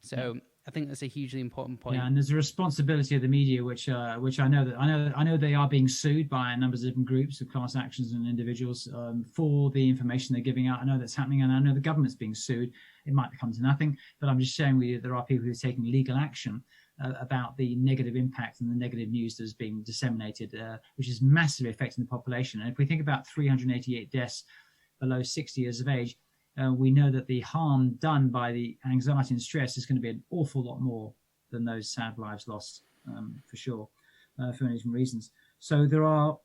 So I think that's a hugely important point. Yeah, and there's a responsibility of the media, which I know they are being sued by a number of different groups of class actions and individuals for the information they're giving out. I know that's happening, and I know the government's being sued. It might come to nothing, but I'm just sharing with you there are people who are taking legal action about the negative impact and the negative news that is being disseminated, which is massively affecting the population. And if we think about 388 deaths below 60 years of age, we know that the harm done by the anxiety and stress is going to be an awful lot more than those sad lives lost, for sure, for many different reasons. So there are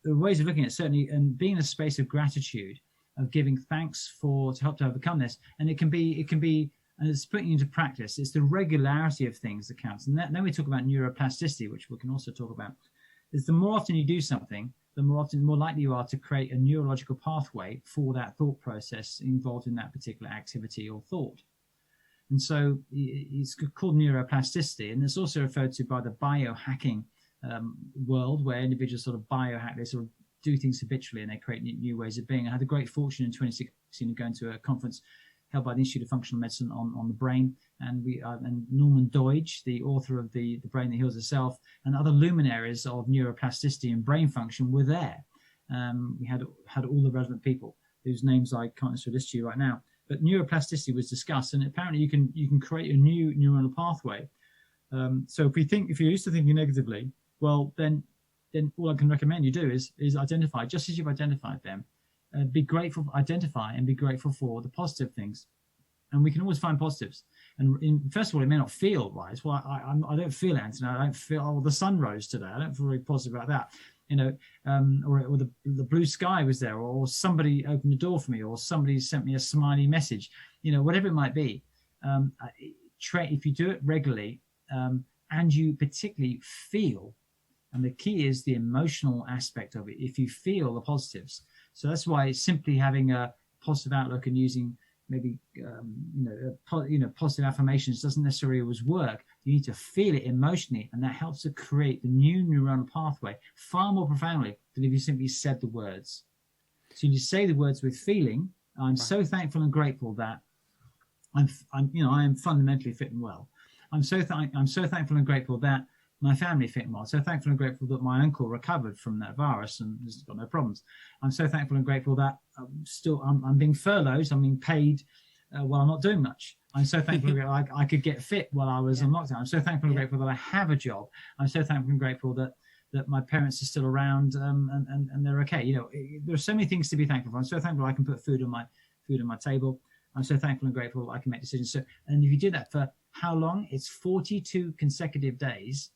ways of looking at it, certainly, and being in a space of gratitude, of giving thanks to help to overcome this. And it can be, and it's putting into practice. It's the regularity of things that counts. And then we talk about neuroplasticity, which we can also talk about. Is the more often you do something, the more likely you are to create a neurological pathway for that thought process involved in that particular activity or thought. And so it's called neuroplasticity, and it's also referred to by the biohacking world, where individuals sort of biohack, they sort of do things habitually and they create new ways of being. I had the great fortune in 2016 of going to a conference held by the Institute of Functional Medicine on the brain, and Norman Doidge, the author of the Brain That Heals Itself, and other luminaries of neuroplasticity and brain function were there. We had all the relevant people whose names I can't necessarily list to you right now, but neuroplasticity was discussed, and apparently you can create a new neuronal pathway. So if you're used to thinking negatively, well then all I can recommend you do is identify, just as you've identified them. Be grateful, identify and be grateful for the positive things. And we can always find positives. And first of all, it may not feel right. Well, I don't feel it, Antony. I don't feel, the sun rose today. I don't feel very positive about that. Or the blue sky was there, or somebody opened the door for me, or somebody sent me a smiley message, whatever it might be. If you do it regularly, and you particularly feel, and the key is the emotional aspect of it, if you feel the positives. So that's why simply having a positive outlook and using maybe positive affirmations doesn't necessarily always work. You need to feel it emotionally, and that helps to create the new neuronal pathway far more profoundly than if you simply said the words. So you say the words with feeling. I'm so thankful and grateful that I am fundamentally fit and well. I'm so thankful and grateful that my family fit well. So thankful and grateful that my uncle recovered from that virus and has got no problems. I'm so thankful and grateful that I'm being furloughed. I'm being paid while I'm not doing much. I'm so thankful and grateful I could get fit while I was in lockdown. I'm so thankful and grateful that I have a job. I'm so thankful and grateful that my parents are still around and they're okay. There are so many things to be thankful for. I'm so thankful I can put food on my table. I'm so thankful and grateful I can make decisions. And if you do that for how long? It's 42 consecutive days.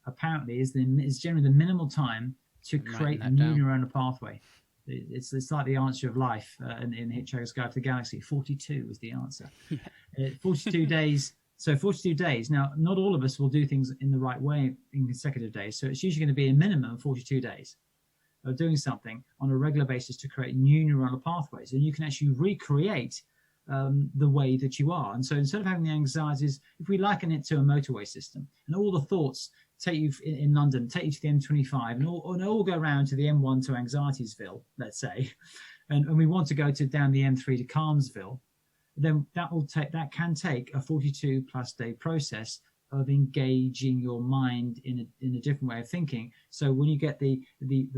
Apparently is generally the minimal time to create a new neuronal pathway. It's like the answer of life in Hitchhiker's Guide to the Galaxy. 42 is the answer. 42 days. So 42 days. Now, not all of us will do things in the right way in consecutive days. So it's usually going to be a minimum of 42 days of doing something on a regular basis to create new neuronal pathways. And you can actually recreate the way that you are. And so instead of having the anxieties, if we liken it to a motorway system, and all the thoughts take you in London, take you to the M25, and all go around to the M1 to Anxietiesville, let's say, and we want to go down the M3 to Carmsville, then that can take a 42 plus day process of engaging your mind in a different way of thinking. So when you get the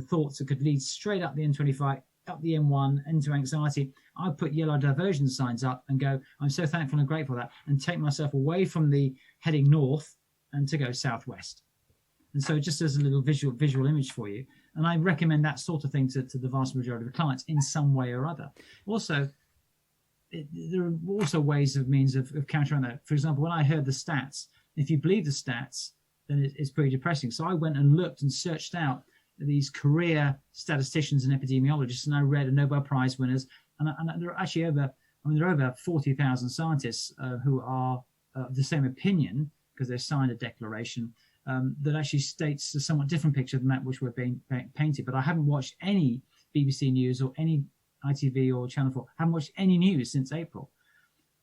thoughts that could lead straight up the M25, up the M1 into anxiety, I put yellow diversion signs up and go, I'm so thankful and grateful for that, and take myself away from the heading north and to go southwest. And so just as a little visual image for you. And I recommend that sort of thing to the vast majority of the clients in some way or other. Also, there are also means of countering that. For example, when I heard the stats, if you believe the stats, then it's pretty depressing. So I went and looked and searched out these career statisticians and epidemiologists, and I read Nobel Prize winners, and there are actually there are over 40,000 scientists who are of the same opinion, because they've signed a declaration that actually states a somewhat different picture than that which we're being painted. But I haven't watched any BBC News or any ITV or Channel 4. I haven't watched any news since April,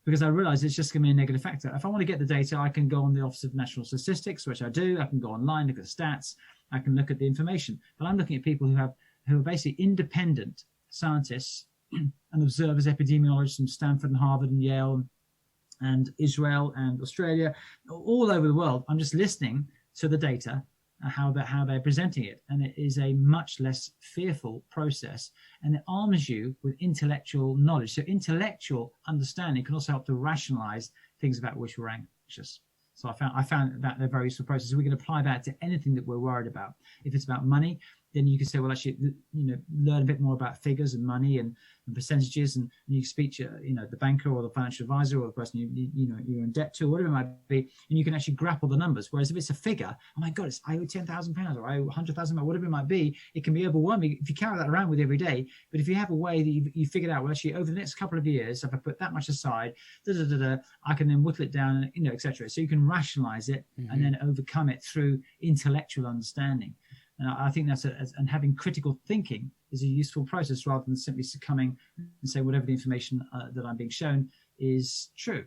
because I realize it's just going to be a negative factor. If I want to get the data, I can go on the Office of National Statistics, which I do. I can go online, look at the stats. I can look at the information. But I'm looking at people who are basically independent scientists and observers, epidemiologists from Stanford and Harvard and Yale and Israel and Australia, all over the world. I'm just listening to the data, how they're presenting it. And it is a much less fearful process. And it arms you with intellectual knowledge. So intellectual understanding can also help to rationalize things about which we're anxious. So I found that a very useful process. We can apply that to anything that we're worried about. If it's about money, then you can say, well, actually, learn a bit more about figures and money and percentages, and you speak to, the banker or the financial advisor or the person you're in debt to, whatever it might be, and you can actually grapple the numbers. Whereas if it's a figure, oh my God, I owe £10,000 or I owe £100,000, whatever it might be, it can be overwhelming if you carry that around with you every day. But if you have a way that you figured out, well, actually, over the next couple of years, if I put that much aside, I can then whittle it down, etc. So you can rationalize it and then overcome it through intellectual understanding. And I think and having critical thinking is a useful process, rather than simply succumbing and say whatever the information that I'm being shown is true.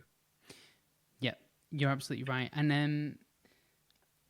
Yeah, you're absolutely right. And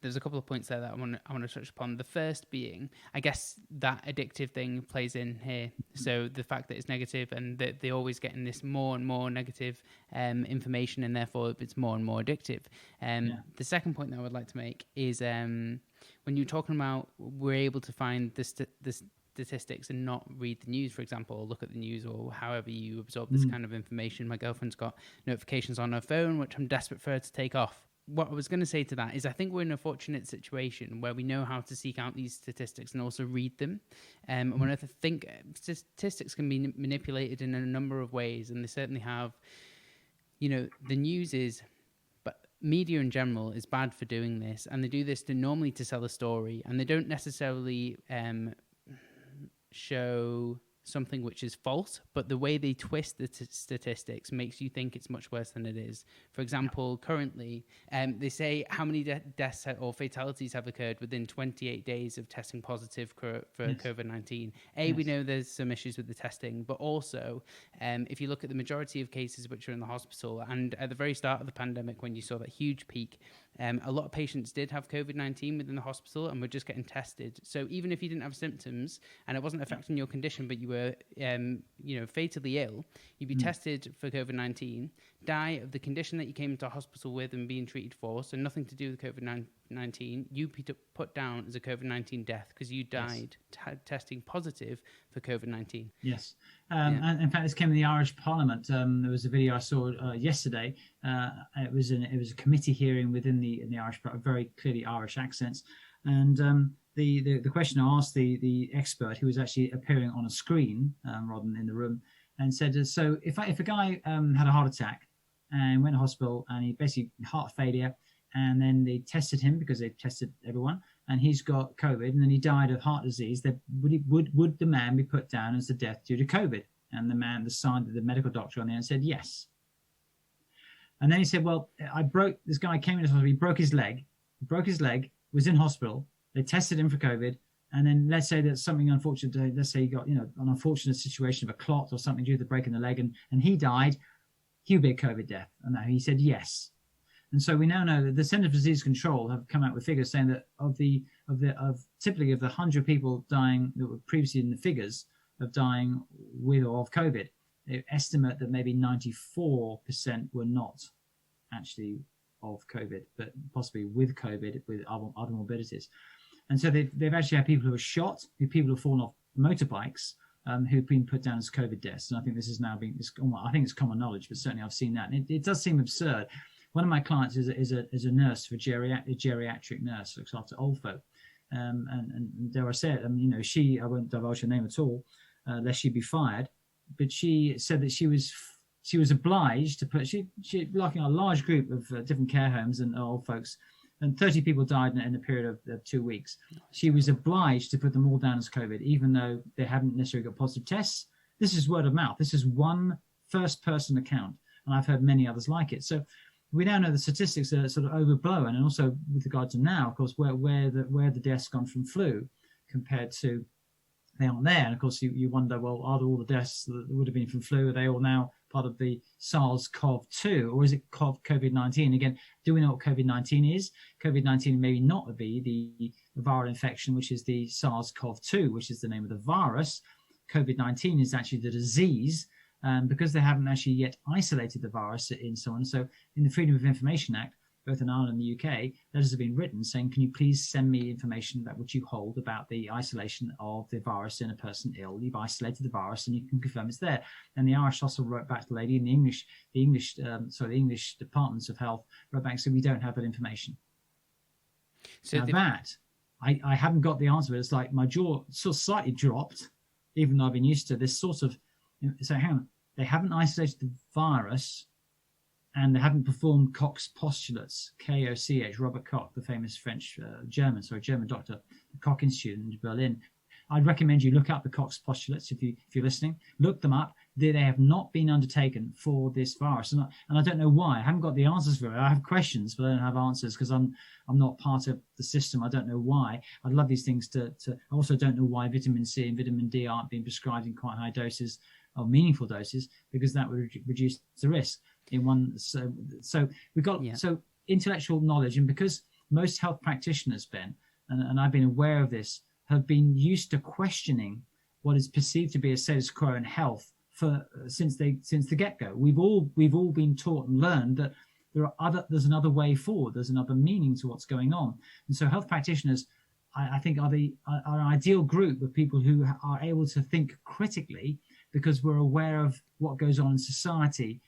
there's a couple of points there that I want to touch upon. The first being, I guess that addictive thing plays in here. So the fact that it's negative and that they're always getting this more and more negative information, and therefore it's more and more addictive. The second point that I would like to make is when you're talking about we're able to find the statistics and not read the news, for example, or look at the news, or however you absorb this kind of information. My girlfriend's got notifications on her phone, which I'm desperate for her to take off. What I was going to say to that is I think we're in a fortunate situation where we know how to seek out these statistics and also read them. And when I think statistics can be manipulated in a number of ways, and they certainly have, the news is, but media in general is bad for doing this. And they do this normally to sell a story, and they don't necessarily show something which is false, but the way they twist the statistics makes you think it's much worse than it is. For example, currently, they say how many deaths or fatalities have occurred within 28 days of testing positive for COVID-19. We know there's some issues with the testing, but also if you look at the majority of cases which are in the hospital, and at the very start of the pandemic, when you saw that huge peak, a lot of patients did have COVID-19 within the hospital and were just getting tested. So even if you didn't have symptoms and it wasn't affecting your condition, but you were, fatally ill, you'd be tested for COVID-19, die of the condition that you came into hospital with and being treated for, so nothing to do with COVID-19, you put down as a COVID-19 death because you died testing positive for COVID-19. Yes. And in fact, this came in the Irish Parliament. There was a video I saw yesterday. It was a committee hearing within the Irish Parliament, very clearly Irish accents, and the questioner asked the expert, who was actually appearing on a screen rather than in the room, and said, so if a guy had a heart attack and went to hospital and he basically heart failure, and then they tested him because they tested everyone, and he's got COVID, and then he died of heart disease, would the man be put down as a death due to COVID? And the medical doctor on there and said yes. And then he said, well, this guy came into hospital, he broke his leg, was in hospital, they tested him for COVID, and then let's say that something unfortunate, let's say he got, an unfortunate situation of a clot or something due to breaking the leg, and he died, he would be a COVID death. And he said yes. And so we now know that the Centre for Disease Control have come out with figures saying that of typically of the 100 people dying that were previously in the figures, of dying with or of COVID. They estimate that maybe 94% were not actually of COVID, but possibly with COVID, with other morbidities. And so they've actually had people who are shot, people who have fallen off motorbikes, who've been put down as COVID deaths. And I think this is now I think it's common knowledge, but certainly I've seen that. And it does seem absurd. One of my clients is a nurse, a geriatric nurse, looks after old folk. And dare I say it, I won't divulge her name at all, lest she be fired. But she said that she was obliged to put, she like a large group of different care homes and old folks, and 30 people died in a period of 2 weeks. She was obliged to put them all down as COVID, even though they hadn't necessarily got positive tests. This is word of mouth. This is one first-person account, and I've heard many others like it. So we now know the statistics are sort of overblown, and also with regard to now, of course, where the deaths gone from flu compared to they aren't there. And of course, you wonder, well, are all the deaths that would have been from flu, are they all now part of the SARS-CoV-2, or is it COVID-19? Again, do we know what COVID-19 is? COVID-19 may not be the viral infection, which is the SARS-CoV-2, which is the name of the virus. COVID-19 is actually the disease, because they haven't actually yet isolated the virus in someone. So in the Freedom of Information Act, both in Ireland and the UK, letters have been written saying, can you please send me information about which you hold about the isolation of the virus in a person ill? You've isolated the virus and you can confirm it's there. And the Irish also wrote back to the lady, and the English departments of health wrote back and said, we don't have that information. So now I haven't got the answer, but it's like my jaw sort of slightly dropped, even though I've been used to this sort of, so hang on, they haven't isolated the virus, and they haven't performed Koch's postulates, K-O-C-H, Robert Koch, the famous German doctor, the Koch Institute in Berlin. I'd recommend you look up the Koch's postulates if you're listening. Look them up. They have not been undertaken for this virus, and I don't know why. I haven't got the answers for it. I have questions, but I don't have answers because I'm not part of the system. I don't know why. I'd love these things to. I also don't know why vitamin C and vitamin D aren't being prescribed in quite high doses or meaningful doses, because that would reduce the risk. In one, so we've got so intellectual knowledge, and because most health practitioners, Ben, and I've been aware of this, have been used to questioning what is perceived to be a status quo in health since the get-go. We've all been taught and learned that there's another way forward, there's another meaning to what's going on, and so health practitioners, I think, are an ideal group of people who are able to think critically, because we're aware of what goes on in society.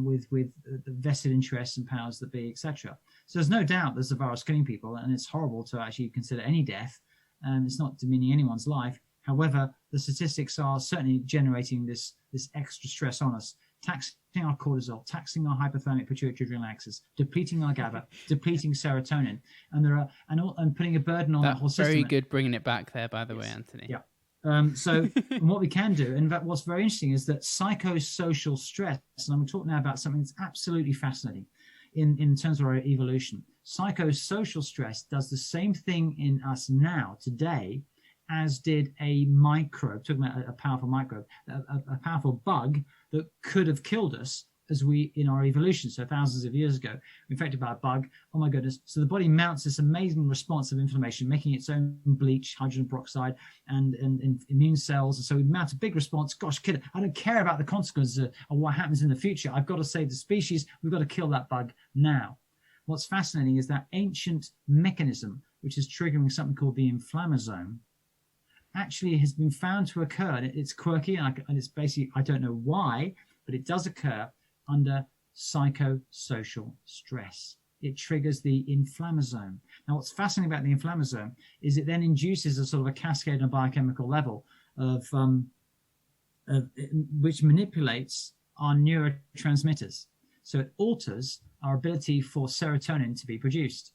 With the vested interests and powers that be, etc. So there's no doubt there's a virus killing people, and it's horrible to actually consider any death, and it's not demeaning anyone's life. However, the statistics are certainly generating this extra stress on us, taxing our cortisol, taxing our hypothalamic pituitary adrenal axis, depleting our GABA, depleting serotonin, and putting a burden on that whole system. Very good bringing it back there, by the way, Anthony. Yeah. So what we can do, and what's very interesting, is that psychosocial stress, and I'm going to talk now about something that's absolutely fascinating in terms of our evolution. Psychosocial stress does the same thing in us now, today, as did a microbe, talking about a powerful microbe, a powerful bug that could have killed us in our evolution. So thousands of years ago, infected by a bug. Oh my goodness. So the body mounts this amazing response of inflammation, making its own bleach, hydrogen peroxide, and immune cells. And so we mount a big response. Gosh, kid, I don't care about the consequences of what happens in the future. I've got to save the species. We've got to kill that bug now. What's fascinating is that ancient mechanism, which is triggering something called the inflammasome, actually has been found to occur. And it's quirky, and it's basically, I don't know why, but it does occur under psychosocial stress. It triggers the inflammasome. Now, what's fascinating about the inflammasome is it then induces a sort of a cascade on a biochemical level of which manipulates our neurotransmitters. So it alters our ability for serotonin to be produced.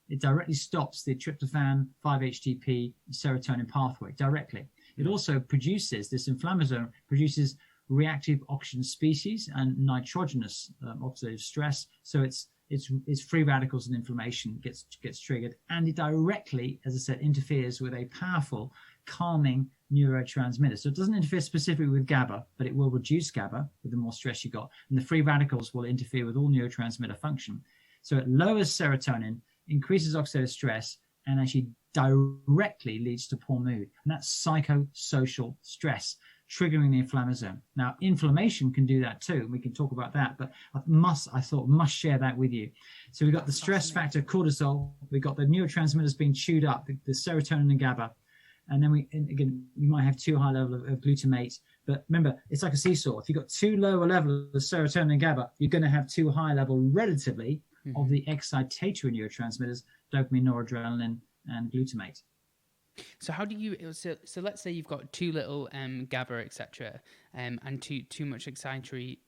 It directly stops the tryptophan 5-HTP serotonin pathway directly. It also produces, this inflammasome produces reactive oxygen species and nitrogenous oxidative stress. So it's free radicals and inflammation gets triggered, and it directly, as I said, interferes with a powerful calming neurotransmitter. So it doesn't interfere specifically with GABA, but it will reduce GABA with the more stress you got, and the free radicals will interfere with all neurotransmitter function. So it lowers serotonin, increases oxidative stress, and actually directly leads to poor mood. And that's psychosocial stress, triggering the inflammasome. Now, inflammation can do that too. We can talk about that, but I must share that with you. So we've got the stress factor, cortisol. We've got the neurotransmitters being chewed up, the serotonin and GABA. And then again, you might have too high level of glutamate. But remember, it's like a seesaw. If you've got too low a level of serotonin and GABA, you're going to have too high level relatively of the excitatory neurotransmitters, dopamine, noradrenaline, and glutamate. So how do you? So let's say you've got too little GABA, etc., and too much excitatory.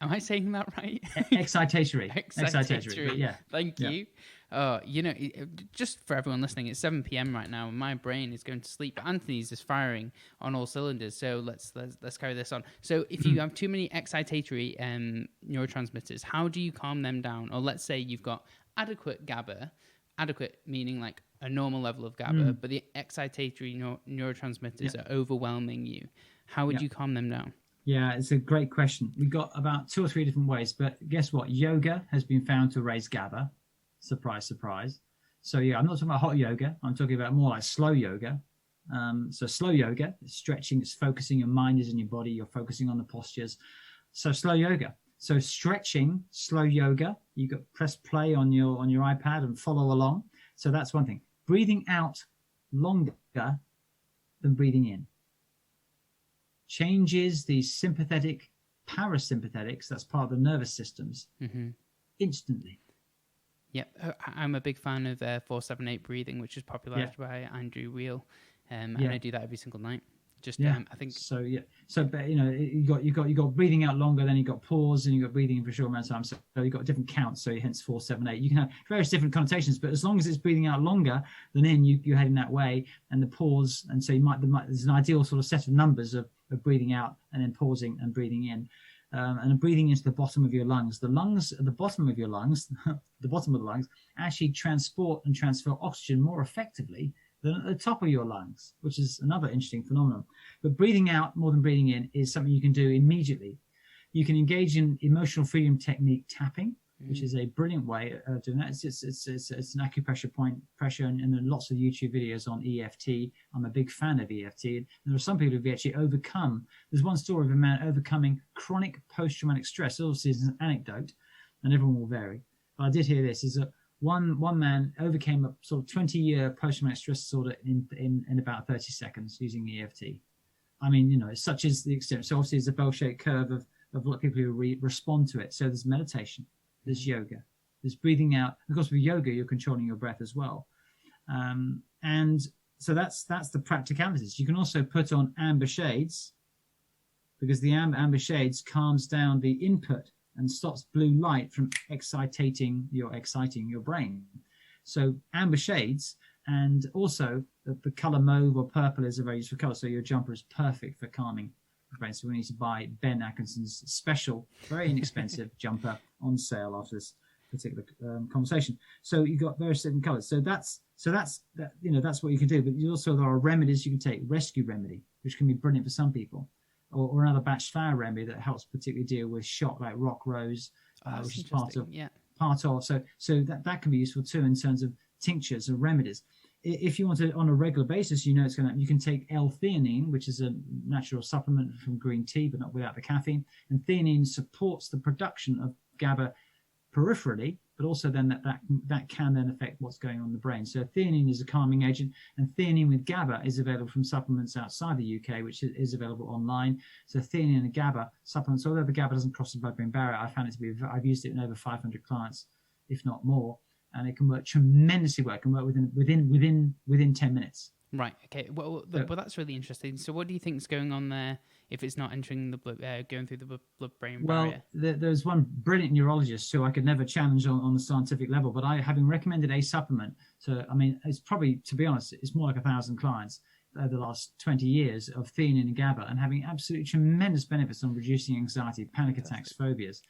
Am I saying that right? Excitatory. Yeah. Thank you. Just for everyone listening, it's 7 p.m. right now, and my brain is going to sleep. Anthony's is firing on all cylinders. So let's carry this on. So if you have too many excitatory neurotransmitters, how do you calm them down? Or let's say you've got adequate GABA, adequate meaning like a normal level of GABA, but the excitatory neurotransmitters are overwhelming you. How would you calm them down? Yeah, it's a great question. We've got about 2 or 3 different ways, but guess what? Yoga has been found to raise GABA. Surprise, surprise. So yeah, I'm not talking about hot yoga. I'm talking about more like slow yoga. So slow yoga, it's stretching, it's focusing, your mind is in your body, you're focusing on the postures. So slow yoga. So stretching, slow yoga, you got press play on your iPad and follow along. So that's one thing. Breathing out longer than breathing in changes the sympathetic parasympathetics, that's part of the nervous systems, instantly. Yep, I'm a big fan of 4-7-8 breathing, which is popularized by Andrew Weil, and I do that every single night. I think so. Yeah. So, but you got breathing out longer, then you got pause, and you got breathing in for a short amount of time. So you got different counts. So hence 4-7-8. You can have various different connotations, but as long as it's breathing out longer than in, you're heading that way, and the pause. And so there's an ideal sort of set of numbers of breathing out and then pausing and breathing in. And breathing into the bottom of your lungs. The lungs at the bottom of your lungs, the bottom of the lungs, actually transport and transfer oxygen more effectively than at the top of your lungs, which is another interesting phenomenon. But breathing out more than breathing in is something you can do immediately. You can engage in emotional freedom technique tapping, which is a brilliant way of doing that. It's an acupressure point pressure, and there are lots of YouTube videos on EFT. I'm a big fan of EFT. And there are some people who've actually overcome. There's one story of a man overcoming chronic post-traumatic stress. Obviously, it's an anecdote, and everyone will vary. But I did hear this: is that one man overcame a sort of 20-year post-traumatic stress disorder in about 30 seconds using EFT. I mean, such is the extent. So obviously, it's a bell-shaped curve of what people who respond to it. So there's meditation. There's yoga, there's breathing out. Of course, with yoga, you're controlling your breath as well. And so that's the practicalities. You can also put on amber shades, because the amber shades calms down the input and stops blue light from exciting your brain. So amber shades, and also the color mauve or purple is a very useful color. So your jumper is perfect for calming. So we need to buy Ben Atkinson's special, very inexpensive jumper on sale after this particular conversation. So you've got various different colors. So that's what you can do. But there are remedies you can take. Rescue remedy, which can be brilliant for some people, or another batch flower remedy that helps particularly deal with shock, like rock rose, which is part of. So that can be useful too in terms of tinctures and remedies. If you want to, on a regular basis, you can take L-theanine, which is a natural supplement from green tea, but not without the caffeine. And theanine supports the production of GABA peripherally, but also then that can then affect what's going on in the brain. So theanine is a calming agent, and theanine with GABA is available from supplements outside the UK, which is available online. So theanine and GABA supplements, although the GABA doesn't cross the blood-brain barrier, I found it to be, I've used it in over 500 clients, if not more. And it can work tremendously well. It can work within 10 minutes. Right. Okay. Well, that's really interesting. So, what do you think is going on there if it's not entering the blood, going through the blood-brain barrier? Well, there's one brilliant neurologist who I could never challenge on the scientific level, but having recommended a supplement. So, I mean, it's probably, to be honest, it's more like 1,000 clients over the last 20 years of theanine and GABA, and having absolutely tremendous benefits on reducing anxiety, panic attacks, phobias.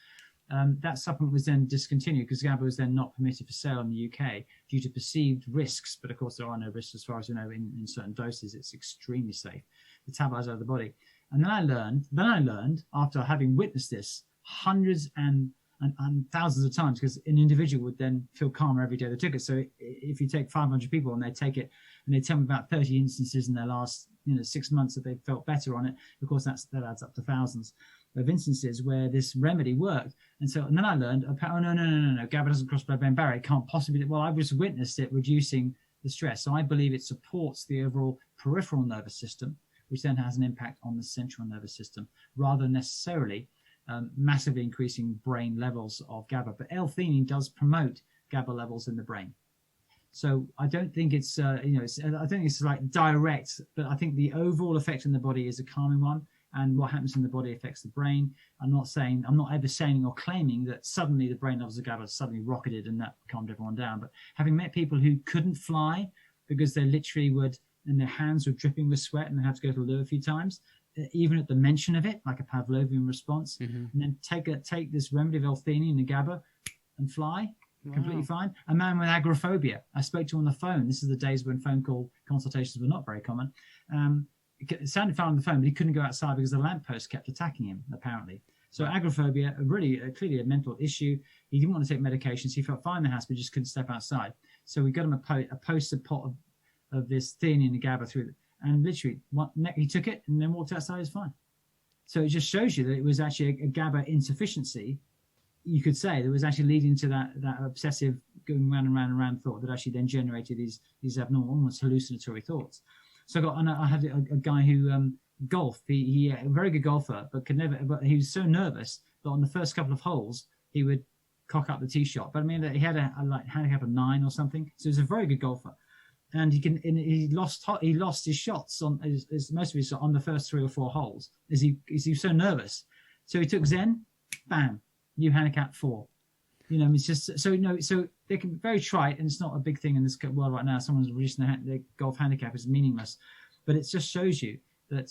That supplement was then discontinued because GABA was then not permitted for sale in the UK due to perceived risks. But of course, there are no risks as far as we know in certain doses. It's extremely safe. The tablet's out of the body. And then I learned after having witnessed this, hundreds and and thousands of times, because an individual would then feel calmer every day they took it. So if you take 500 people and they take it and they tell me about 30 instances in their last 6 months that they felt better on it, of course that adds up to thousands of instances where this remedy worked. And then I learned, oh no, GABA doesn't cross blood-brain barrier. It can't possibly. Well, I just witnessed it reducing the stress. So I believe it supports the overall peripheral nervous system, which then has an impact on the central nervous system, rather than necessarily massively increasing brain levels of GABA. But L-theanine does promote GABA levels in the brain. So I don't think it's, I don't think it's like direct, but I think the overall effect in the body is a calming one. And what happens in the body affects the brain. I'm not ever saying or claiming that suddenly the brain levels of GABA suddenly rocketed and that calmed everyone down. But having met people who couldn't fly because they literally would, and their hands were dripping with sweat and they had to go to the loo a few times, even at the mention of it, like a Pavlovian response, and then take this remedy of L-theanine and GABA and fly, completely fine. A man with agoraphobia, I spoke to on the phone. This is the days when phone call consultations were not very common. It sounded fine on the phone, but he couldn't go outside because the lamppost kept attacking him, apparently. So agoraphobia, clearly a mental issue. He didn't want to take medications. He felt fine in the house, but just couldn't step outside. So we got him a poster pot of this theanine and GABA through, and literally he took it and then walked outside. He was fine. So it just shows you that it was actually a GABA insufficiency, you could say, that was actually leading to that obsessive going round and round and round thought that actually then generated these abnormal, almost hallucinatory thoughts. So I had a guy who golfed. He a very good golfer, but But he was so nervous that on the first couple of holes he would cock up the tee shot. But I mean, he had a handicap of 9 or something. So he was a very good golfer, and he lost his shots on most of his on the first 3 or 4 holes. He was so nervous. So he took Zen, bam, new handicap 4. It's just so they can be very trite, and it's not a big thing in this world right now. Someone's reducing their golf handicap is meaningless, but it just shows you that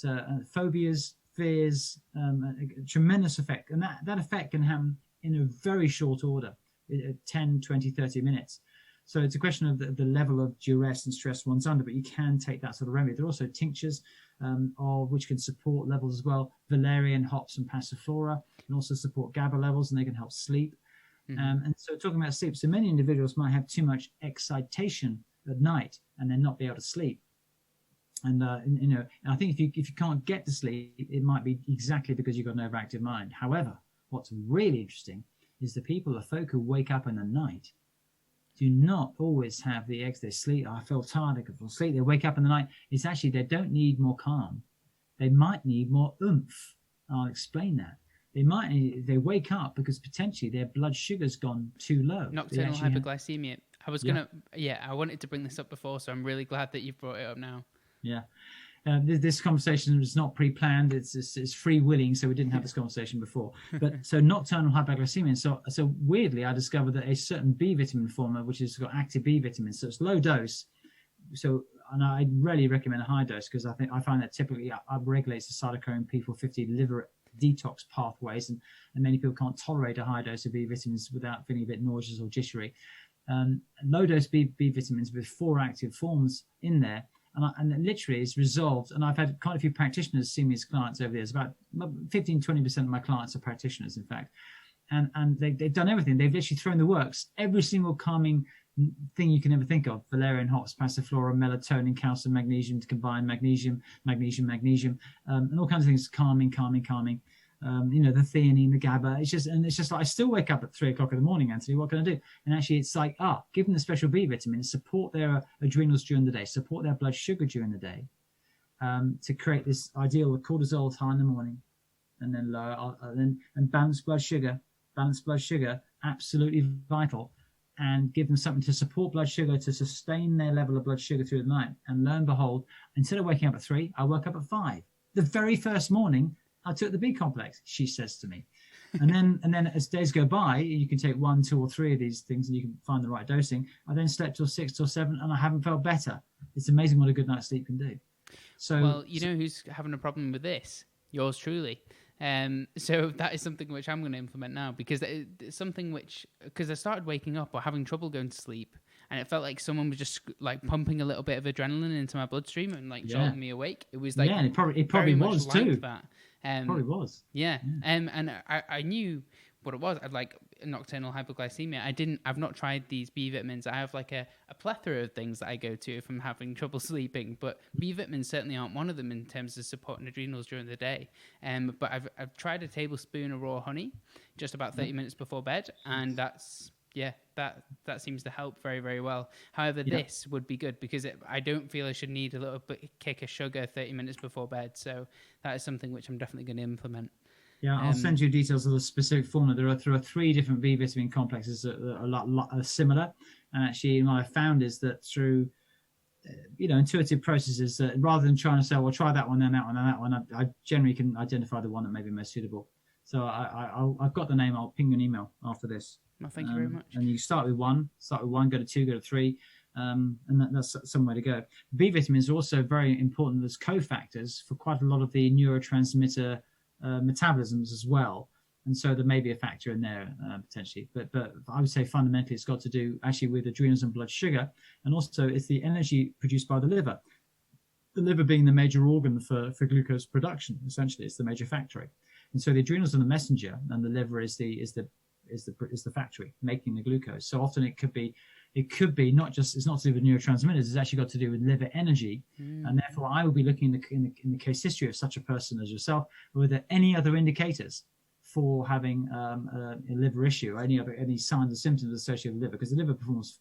phobias, fears, a tremendous effect, and that effect can happen in a very short order, 10, 20, 30 minutes. So it's a question of the level of duress and stress one's under, but you can take that sort of remedy. There are also tinctures which can support levels as well. Valerian, hops, and passiflora can also support GABA levels, and they can help sleep. And so talking about sleep, so many individuals might have too much excitation at night and then not be able to sleep. And I think if you can't get to sleep, it might be exactly because you've got an overactive mind. However, what's really interesting is the folk who wake up in the night do not always have the they sleep. I feel tired, I can fall asleep. They wake up in the night. It's actually they don't need more calm. They might need more oomph. I'll explain that. They wake up because potentially their blood sugar's gone too low. Nocturnal hypoglycemia. I wanted to bring this up before, so I'm really glad that you've brought it up now. Yeah. This conversation was not pre-planned. It's free willing, so we didn't have this conversation before. But so nocturnal hypoglycemia. So weirdly, I discovered that a certain B vitamin former, which has got active B vitamins, so it's low dose. And I rarely recommend a high dose because I find that typically upregulates the cytochrome P450 liver detox pathways, and many people can't tolerate a high dose of B vitamins without feeling a bit nauseous or jittery. Low dose B vitamins with 4 active forms in there, and it literally is resolved. And I've had quite a few practitioners see me as clients over the years. About 15-20% of my clients are practitioners, in fact, and they've done everything. They've literally thrown the works, every single calming thing you can ever think of: valerian, hops, passiflora, melatonin, calcium, magnesium to combine, magnesium, and all kinds of things, calming. The theanine, the GABA. It's just like I still wake up at 3 o'clock in the morning, Anthony. What can I do? And actually, it's like give them the special B vitamins, support their adrenals during the day, support their blood sugar during the day, to create this ideal cortisol high in the morning, and then low, and balanced blood sugar, absolutely vital. And give them something to support blood sugar, to sustain their level of blood sugar through the night. And lo and behold, instead of waking up at 3, I woke up at 5. The very first morning, I took the B complex, she says to me. And then as days go by, you can take 1, 2, or 3 of these things and you can find the right dosing. I then slept till 6 till 7 and I haven't felt better. It's amazing what a good night's sleep can do. Well, who's having a problem with this? Yours truly. So that is something which I'm going to implement now, because it's something because I started waking up or having trouble going to sleep, and it felt like someone was just like pumping a little bit of adrenaline into my bloodstream and like jolting me awake. It was like, it probably was too. That. Probably was. Yeah. And I knew what it was. nocturnal hypoglycemia, I've not tried these B vitamins. I have like a plethora of things that I go to if I'm having trouble sleeping, but B vitamins certainly aren't one of them in terms of supporting adrenals during the day. But I've tried a tablespoon of raw honey just about 30 minutes before bed, and that seems to help very, very well. However, this would be good because I don't feel I should need a little bit kick of sugar 30 minutes before bed. So that is something which I'm definitely going to implement. Yeah, I'll send you details of the specific formula. There are 3 different B vitamin complexes that are a lot similar. And actually, what I found is that through, intuitive processes, rather than trying to say, well, try that one, then that one, and that one, I generally can identify the one that may be most suitable. So I've got the name. I'll ping you an email after this. Well, thank you very much. And you start with one, go to 2, go to 3, and that's some way to go. B vitamins are also very important as cofactors for quite a lot of the neurotransmitter metabolisms as well, and so there may be a factor in there potentially, but I would say fundamentally it's got to do actually with adrenals and blood sugar, and also it's the energy produced by the liver being the major organ for glucose production. Essentially it's the major factory, and so the adrenals are the messenger and the liver is the factory making the glucose. So often it could be not just, it's not to do with neurotransmitters, it's actually got to do with liver energy. And therefore I will be looking in the case history of such a person as yourself, were there any other indicators for having a liver issue, or any signs or symptoms associated with the liver, because the liver performs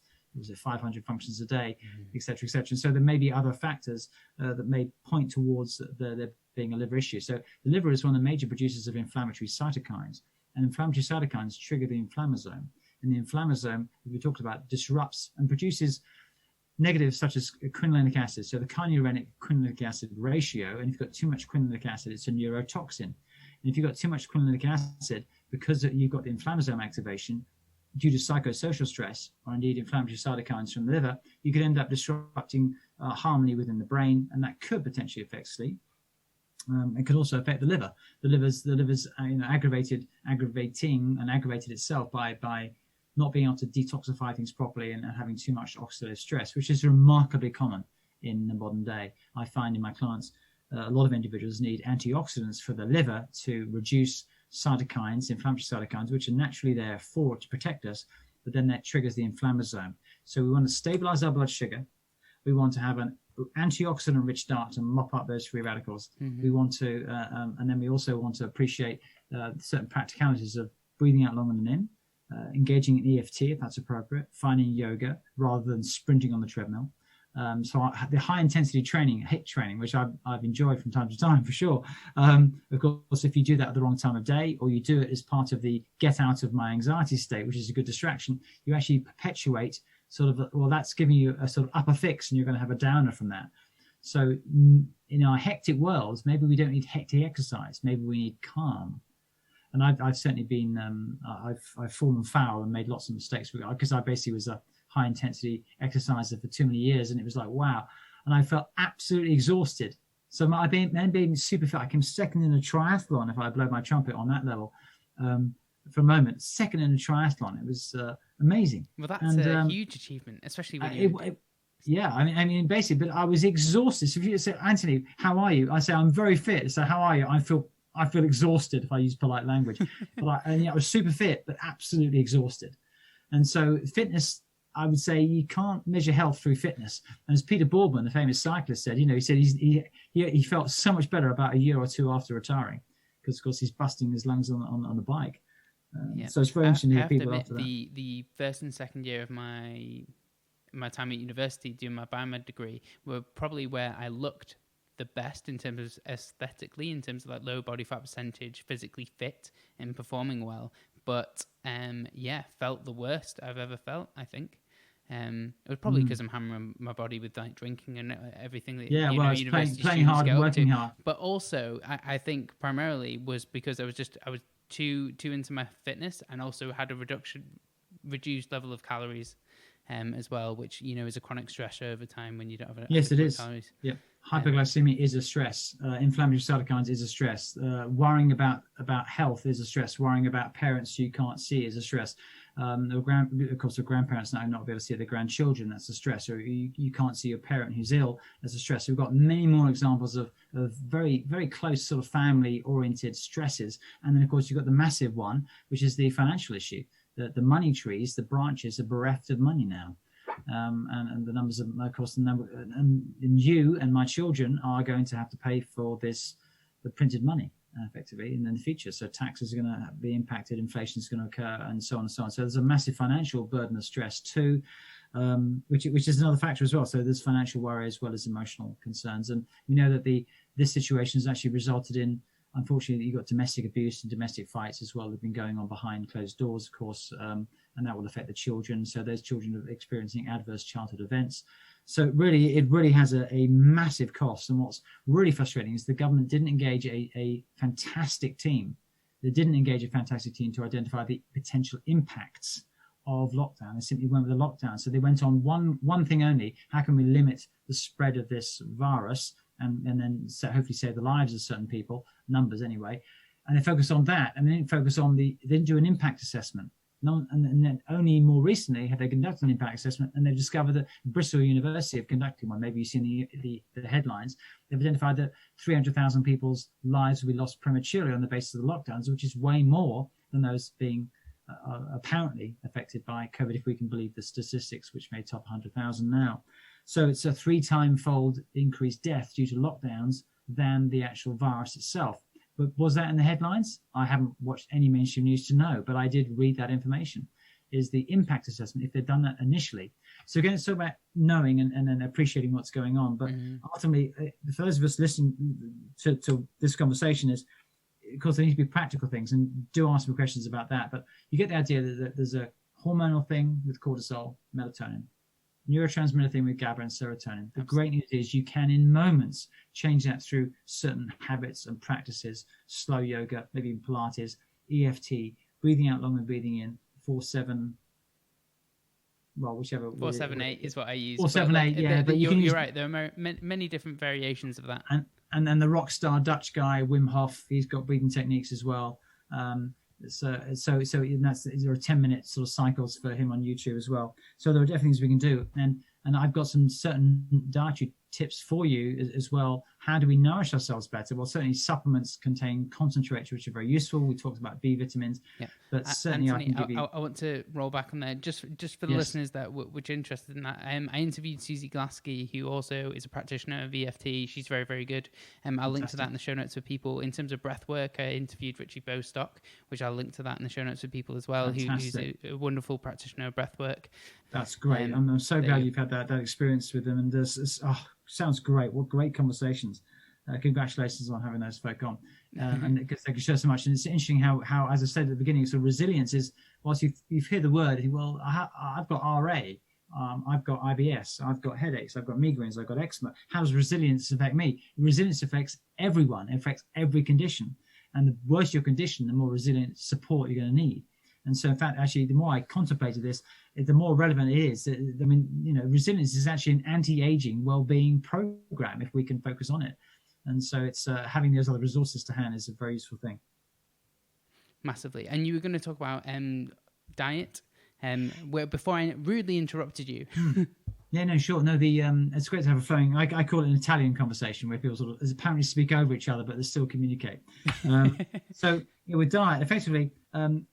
500 functions a day, etc., etc. And so there may be other factors that may point towards there being a liver issue. So the liver is one of the major producers of inflammatory cytokines, and inflammatory cytokines trigger the inflammasome. And the inflammasome, as we talked about, disrupts and produces negatives such as quinolinic acid. So the kynurenic quinolinic acid ratio, and if you've got too much quinolinic acid, it's a neurotoxin. And if you've got too much quinolinic acid, because you've got the inflammasome activation due to psychosocial stress, or indeed inflammatory cytokines from the liver, you could end up disrupting harmony within the brain, and that could potentially affect sleep. It could also affect the liver. The liver's aggravated itself by not being able to detoxify things properly and having too much oxidative stress, which is remarkably common in the modern day. I find in my clients, a lot of individuals need antioxidants for the liver to reduce cytokines, inflammatory cytokines, which are naturally there to protect us, but then that triggers the inflammasome. So we want to stabilize our blood sugar. We want to have an antioxidant-rich diet to mop up those free radicals. We want to, and then we also want to appreciate certain practicalities of breathing out long and in, engaging in EFT if that's appropriate, finding yoga rather than sprinting on the treadmill. The high-intensity training, HIIT training, which I've enjoyed from time to time for sure. Of course, if you do that at the wrong time of day, or you do it as part of the get out of my anxiety state, which is a good distraction, you actually perpetuate that's giving you a sort of upper fix, and you're going to have a downer from that. So in our hectic worlds, maybe we don't need hectic exercise. Maybe we need calm. And I've certainly been, I've fallen foul and made lots of mistakes because I basically was a high intensity exerciser for too many years, and it was like, wow. And I felt absolutely exhausted. So I've been being super fit. I came second in a triathlon, if I blow my trumpet on that level, for a moment, second in a triathlon. It was amazing. Well, that's a huge achievement, especially when I mean, basically, but I was exhausted. So if you say, Anthony, how are you? I say, I'm very fit. So how are you? I feel exhausted, if I use polite language. I was super fit, but absolutely exhausted. And so fitness, I would say you can't measure health through fitness. And as Peter Boardman, the famous cyclist, said, he said he felt so much better about a year or two after retiring, because of course he's busting his lungs on the bike. So it's very interesting to hear people after that. The first and second year of my time at university doing my biomed degree were probably where I looked the best in terms of aesthetically, in terms of like low body fat percentage, physically fit and performing well. But felt the worst I've ever felt, I think. It was probably because I'm hammering my body with like drinking and everything that university playing hard and working hard. But also, I think primarily was because I was too into my fitness, and also had a reduced level of calories as well, which is a chronic stressor over time when you don't have yes, it is. Calories. Yeah, hypoglycemia is a stress. Inflammatory cytokines is a stress. Worrying about health is a stress. Worrying about parents you can't see is a stress. Of course, the grandparents now not be able to see their grandchildren. That's a stress. Or you can't see your parent who's ill. That's a stress. So we've got many more examples of very, very close sort of family-oriented stresses. And then, of course, you've got the massive one, which is the financial issue. the money trees, the branches are bereft of money now. And the numbers of, of course, the number, and you and my children are going to have to pay for the printed money effectively in the future. So taxes are going to be impacted, inflation is going to occur, and so on and so on. So there's a massive financial burden of stress too, which is another factor as well. So there's financial worry as well as emotional concerns. And we know that this situation has actually resulted in, unfortunately, you've got domestic abuse and domestic fights as well that have been going on behind closed doors, of course, and that will affect the children. So those children are experiencing adverse childhood events. So it really has a massive cost. And what's really frustrating is the government didn't engage a fantastic team. They didn't engage a fantastic team to identify the potential impacts of lockdown. They simply went with the lockdown. So they went on one thing only: how can we limit the spread of this virus and then hopefully save the lives of certain people, numbers anyway. And they focused on that, and they didn't focus on they didn't do an impact assessment. And then only more recently have they conducted an impact assessment, and they've discovered that Bristol University have conducted one. Maybe you've seen the headlines. They've identified that 300,000 people's lives will be lost prematurely on the basis of the lockdowns, which is way more than those being apparently affected by COVID, if we can believe the statistics, which may top 100,000 now. So it's a 3-time-fold increased death due to lockdowns than the actual virus itself. But was that in the headlines? I haven't watched any mainstream news to know, but I did read that information. Is the impact assessment, if they've done that initially. So again, it's all about knowing and then appreciating what's going on. But ultimately, for those of us listening to this conversation, is, of course, there need to be practical things, and do ask me questions about that. But you get the idea that there's a hormonal thing with cortisol, melatonin, neurotransmitter thing with GABA and serotonin. The great news is you can, in moments, change that through certain habits and practices, slow yoga, maybe even Pilates, EFT, breathing out long and breathing in, 4-7, well, whichever. 4-7-8 is what I use. 4-7-8, yeah. But you're right. There are many different variations of that. And then the rock star Dutch guy, Wim Hof, he's got breathing techniques as well. So there are 10-minute sort of cycles for him on YouTube as well. So there are definitely things we can do. And I've got some certain dietary tips for you as well. How do we nourish ourselves better? Well, certainly supplements contain concentrates, which are very useful. We talked about B vitamins, but certainly Antony, I can give you... I want to roll back on there just for the listeners that which are interested in that. I interviewed Susie Glasky, who also is a practitioner of EFT. She's very, very good. I'll link to that in the show notes for people. In terms of breath work, I interviewed Richie Bostock, which I'll link to that in the show notes for people as well, who's a wonderful practitioner of breath work. That's great. I'm so glad you've had that experience with them. And sounds great. What great conversations. Congratulations on having those folk on. And because they can share so much. And it's interesting how, as I said at the beginning, so resilience is, whilst you've heard the word, well, I've got RA, I've got IBS, I've got headaches, I've got migraines, I've got eczema. How does resilience affect me? Resilience affects everyone. It affects every condition. And the worse your condition, the more resilient support you're going to need. And so, in fact, actually, the more I contemplated this, the more relevant it is. I mean, resilience is actually an anti-aging well-being program if we can focus on it. And so it's having those other resources to hand is a very useful thing. Massively. And you were going to talk about diet, where before I rudely interrupted you. Yeah, no, sure. No, it's great to have a flowing, I call it an Italian conversation where people sort of apparently speak over each other, but they still communicate. So with diet, effectively,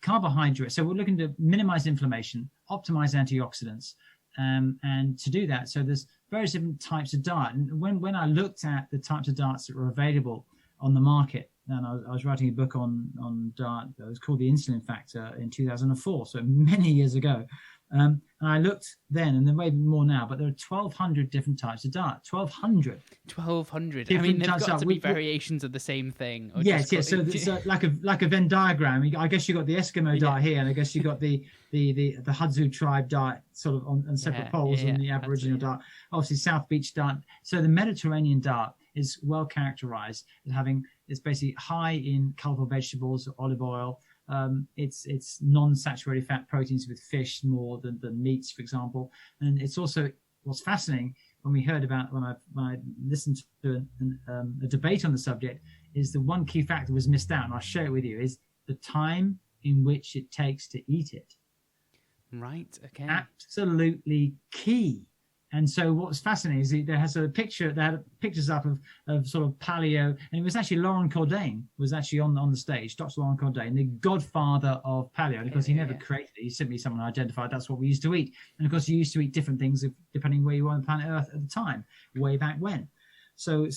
carbohydrates. So we're looking to minimize inflammation, optimize antioxidants. And to do that, so there's various different types of diet. And when I looked at the types of diets that were available on the market, and I was writing a book on diet that was called The Insulin Factor in 2004, so many years ago. And I looked then, and there may be more now, but there are 1,200 different types of diet. 1,200. 1,200. I mean, there've got to be variations of the same thing. Yes. So like a Venn diagram. I guess you got the Eskimo diet here, and I guess you got the Hudzu tribe diet sort of on separate poles, and the Aboriginal diet. Obviously, South Beach diet. So the Mediterranean diet is well characterized as it's basically high in colorful vegetables, olive oil. It's non-saturated fat proteins with fish more than meats, for example. And it's also, what's fascinating when I listened to a debate on the subject, is the one key factor was missed out, and I'll share it with you, is the time in which it takes to eat it. Right. Okay. Absolutely key. And so what's fascinating is there has a picture, they had pictures up of sort of paleo, and it was actually Lauren Cordain was actually on the stage, Dr. Lauren Cordain, the godfather of paleo, because he never created it. He's simply someone who identified that's what we used to eat. And of course, you used to eat different things depending where you were on planet Earth at the time, way back when. So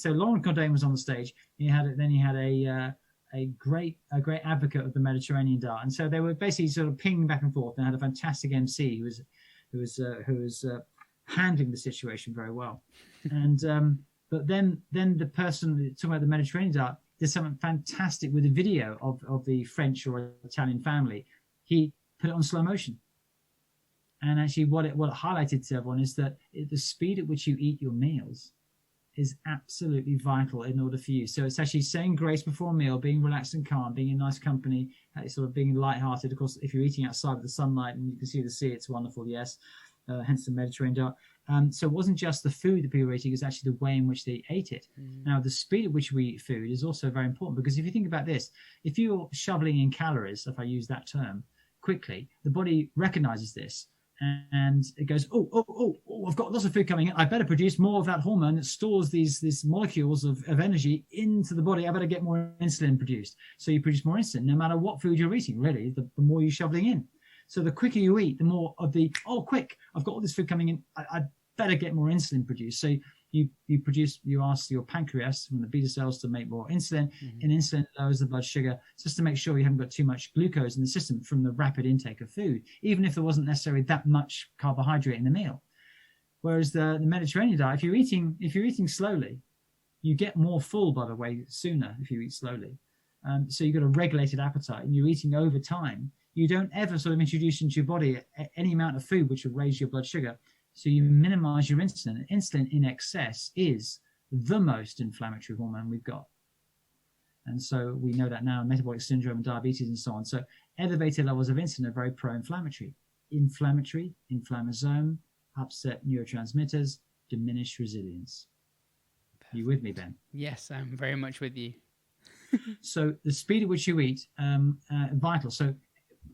Lauren Cordain was on the stage. He had a great advocate of the Mediterranean diet, and so they were basically sort of pinging back and forth. And had a fantastic MC who was handling the situation very well. And but then the person talking about the Mediterranean diet did something fantastic with a video of the French or Italian family. He put it on slow motion. And actually what it highlighted to everyone is that the speed at which you eat your meals is absolutely vital in order for you. So it's actually saying grace before a meal, being relaxed and calm, being in nice company, sort of being lighthearted. Of course, if you're eating outside with the sunlight and you can see the sea, it's wonderful, yes. Hence the Mediterranean diet. So it wasn't just the food that people were eating, it was actually the way in which they ate it. Now, the speed at which we eat food is also very important, because if you think about this, if you're shoveling in calories, if I use that term, quickly, the body recognizes this. And it goes, oh, I've got lots of food coming in. I better produce more of that hormone that stores these molecules of energy into the body. I better get more insulin produced. So you produce more insulin, no matter what food you're eating, really, the more you're shoveling in. So the quicker you eat, the more of the, quick, I've got all this food coming in. I better get more insulin produced. So you ask your pancreas from the beta cells to make more insulin, and insulin lowers the blood sugar just to make sure you haven't got too much glucose in the system from the rapid intake of food, even if there wasn't necessarily that much carbohydrate in the meal. Whereas the Mediterranean diet, if you're eating slowly, you get more full, by the way, sooner if you eat slowly. So you've got a regulated appetite and you're eating over time. You don't ever sort of introduce into your body any amount of food which will raise your blood sugar. So you minimize your insulin. Insulin in excess is the most inflammatory hormone we've got. And so we know that now in metabolic syndrome and diabetes and so on. So elevated levels of insulin are very pro-inflammatory. Inflammasome, upset neurotransmitters, diminish resilience. Are you with me, Ben? Yes, I'm very much with you. So the speed at which you eat, vital. So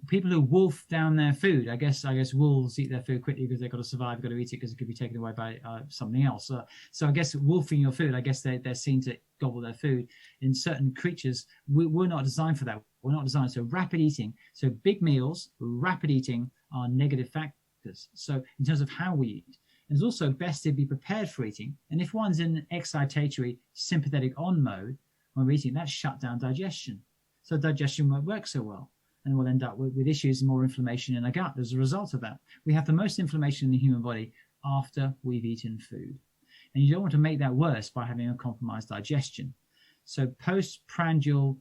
people who wolf down their food, I guess wolves eat their food quickly because they've got to survive, got to eat it because it could be taken away by something else. So I guess wolfing your food, I guess they're seen to gobble their food. In certain creatures, we're not designed for that. We're not designed. So rapid eating, so big meals, rapid eating are negative factors. So in terms of how we eat, it's also best to be prepared for eating. And if one's in an excitatory, sympathetic on mode when we're eating, that's shut down digestion. So digestion won't work so well. And we'll end up with issues and more inflammation in our gut as a result of that. We have the most inflammation in the human body after we've eaten food. And you don't want to make that worse by having a compromised digestion. So postprandial,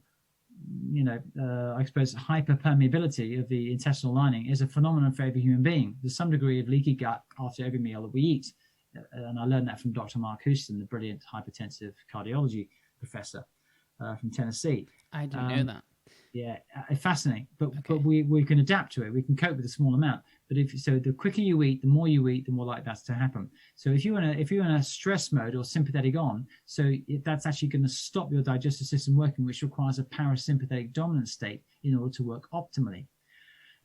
I suppose, hyperpermeability of the intestinal lining is a phenomenon for every human being. There's some degree of leaky gut after every meal that we eat. And I learned that from Dr. Mark Houston, the brilliant hypertensive cardiology professor from Tennessee. I didn't know that. Yeah, fascinating. But we can adapt to it. We can cope with a small amount. But the quicker you eat, the more you eat, the more likely that's to happen. So if you're in a stress mode or sympathetic on, so that's actually going to stop your digestive system working, which requires a parasympathetic dominant state in order to work optimally.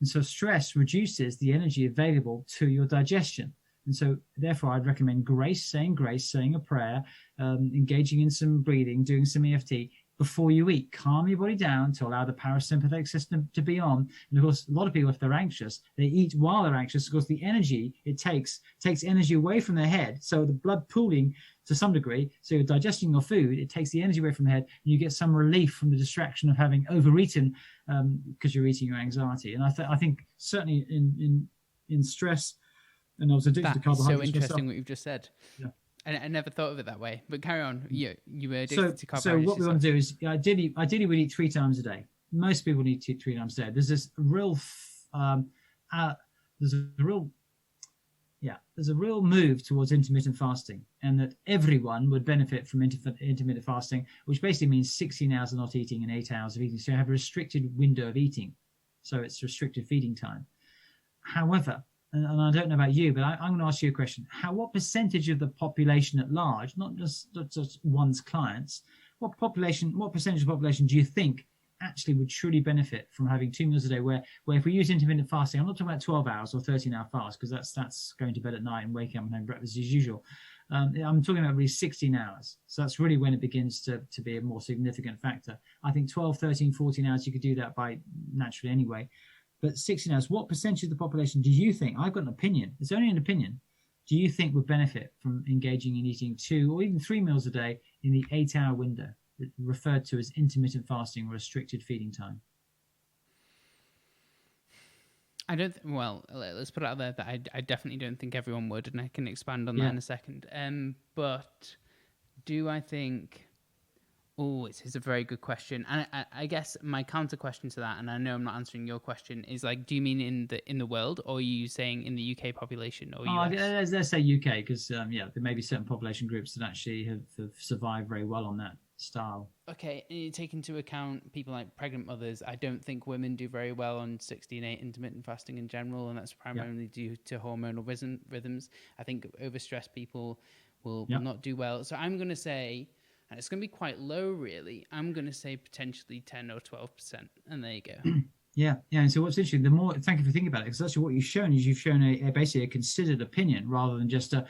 And so stress reduces the energy available to your digestion. And so therefore I'd recommend grace, saying a prayer, engaging in some breathing, doing some EFT before you eat. Calm your body down to allow the parasympathetic system to be on. And of course, a lot of people, if they're anxious, they eat while they're anxious because the energy it takes energy away from their head. So the blood pooling to some degree, so you're digesting your food, it takes the energy away from the head, and you get some relief from the distraction of having overeaten because you're eating your anxiety. And I think certainly in stress, and I was addicted to carbohydrates. So interesting what you've just said. Yeah. And I never thought of it that way. But carry on. You were addicted to carbohydrates. So what we want to do is ideally we eat 3 times a day. Most people need to eat 3 times a day. There's this real there's a real move towards intermittent fasting, and that everyone would benefit from intermittent fasting, which basically means 16 hours of not eating and 8 hours of eating. So you have a restricted window of eating. So it's restricted feeding time. However, and I don't know about you, but I'm going to ask you a question. What percentage of the population at large, not just one's clients, what percentage of the population do you think actually would truly benefit from having 2 meals a day, where if we use intermittent fasting, I'm not talking about 12 hours or 13-hour fast, because that's going to bed at night and waking up and having breakfast as usual. I'm talking about really 16 hours. So that's really when it begins to be a more significant factor. I think 12, 13, 14 hours, you could do that by naturally anyway. But 16 hours, what percentage of the population do you think, I've got an opinion, it's only an opinion, do you think would benefit from engaging in eating 2 or even 3 meals a day in the 8-hour window, referred to as intermittent fasting or restricted feeding time? Well, let's put it out there that I definitely don't think everyone would, and I can expand on that in a second. But do I think... Oh, it's a very good question. And I guess my counter question to that, and I know I'm not answering your question, is like, do you mean in the world, or are you saying in the UK population? Or US? Let's say UK, because there may be certain population groups that actually have survived very well on that style. Okay, and you take into account people like pregnant mothers. I don't think women do very well on 16/8 intermittent fasting in general, and that's primarily due to hormonal rhythms. I think overstressed people will not do well. So I'm going to say... and it's going to be quite low, really. I'm going to say potentially 10 or 12%, and there you go. Yeah. And so what's interesting, thank you for thinking about it, because actually what you've shown is basically a considered opinion rather than just it'll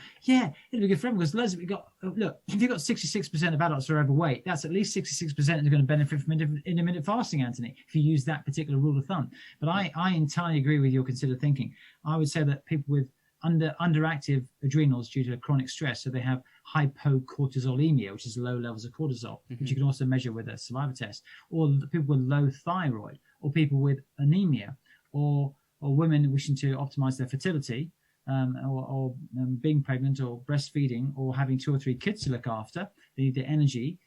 be good for everyone. Because look, if you've got 66% of adults are overweight, that's at least 66% are going to benefit from intermittent fasting, Anthony, if you use that particular rule of thumb. But I entirely agree with your considered thinking. I would say that people with underactive adrenals due to chronic stress, so they have hypocortisolemia, which is low levels of cortisol, which you can also measure with a saliva test, or people with low thyroid, or people with anemia, or women wishing to optimize their fertility, or being pregnant or breastfeeding, or having 2 or 3 kids to look after. They need the energy.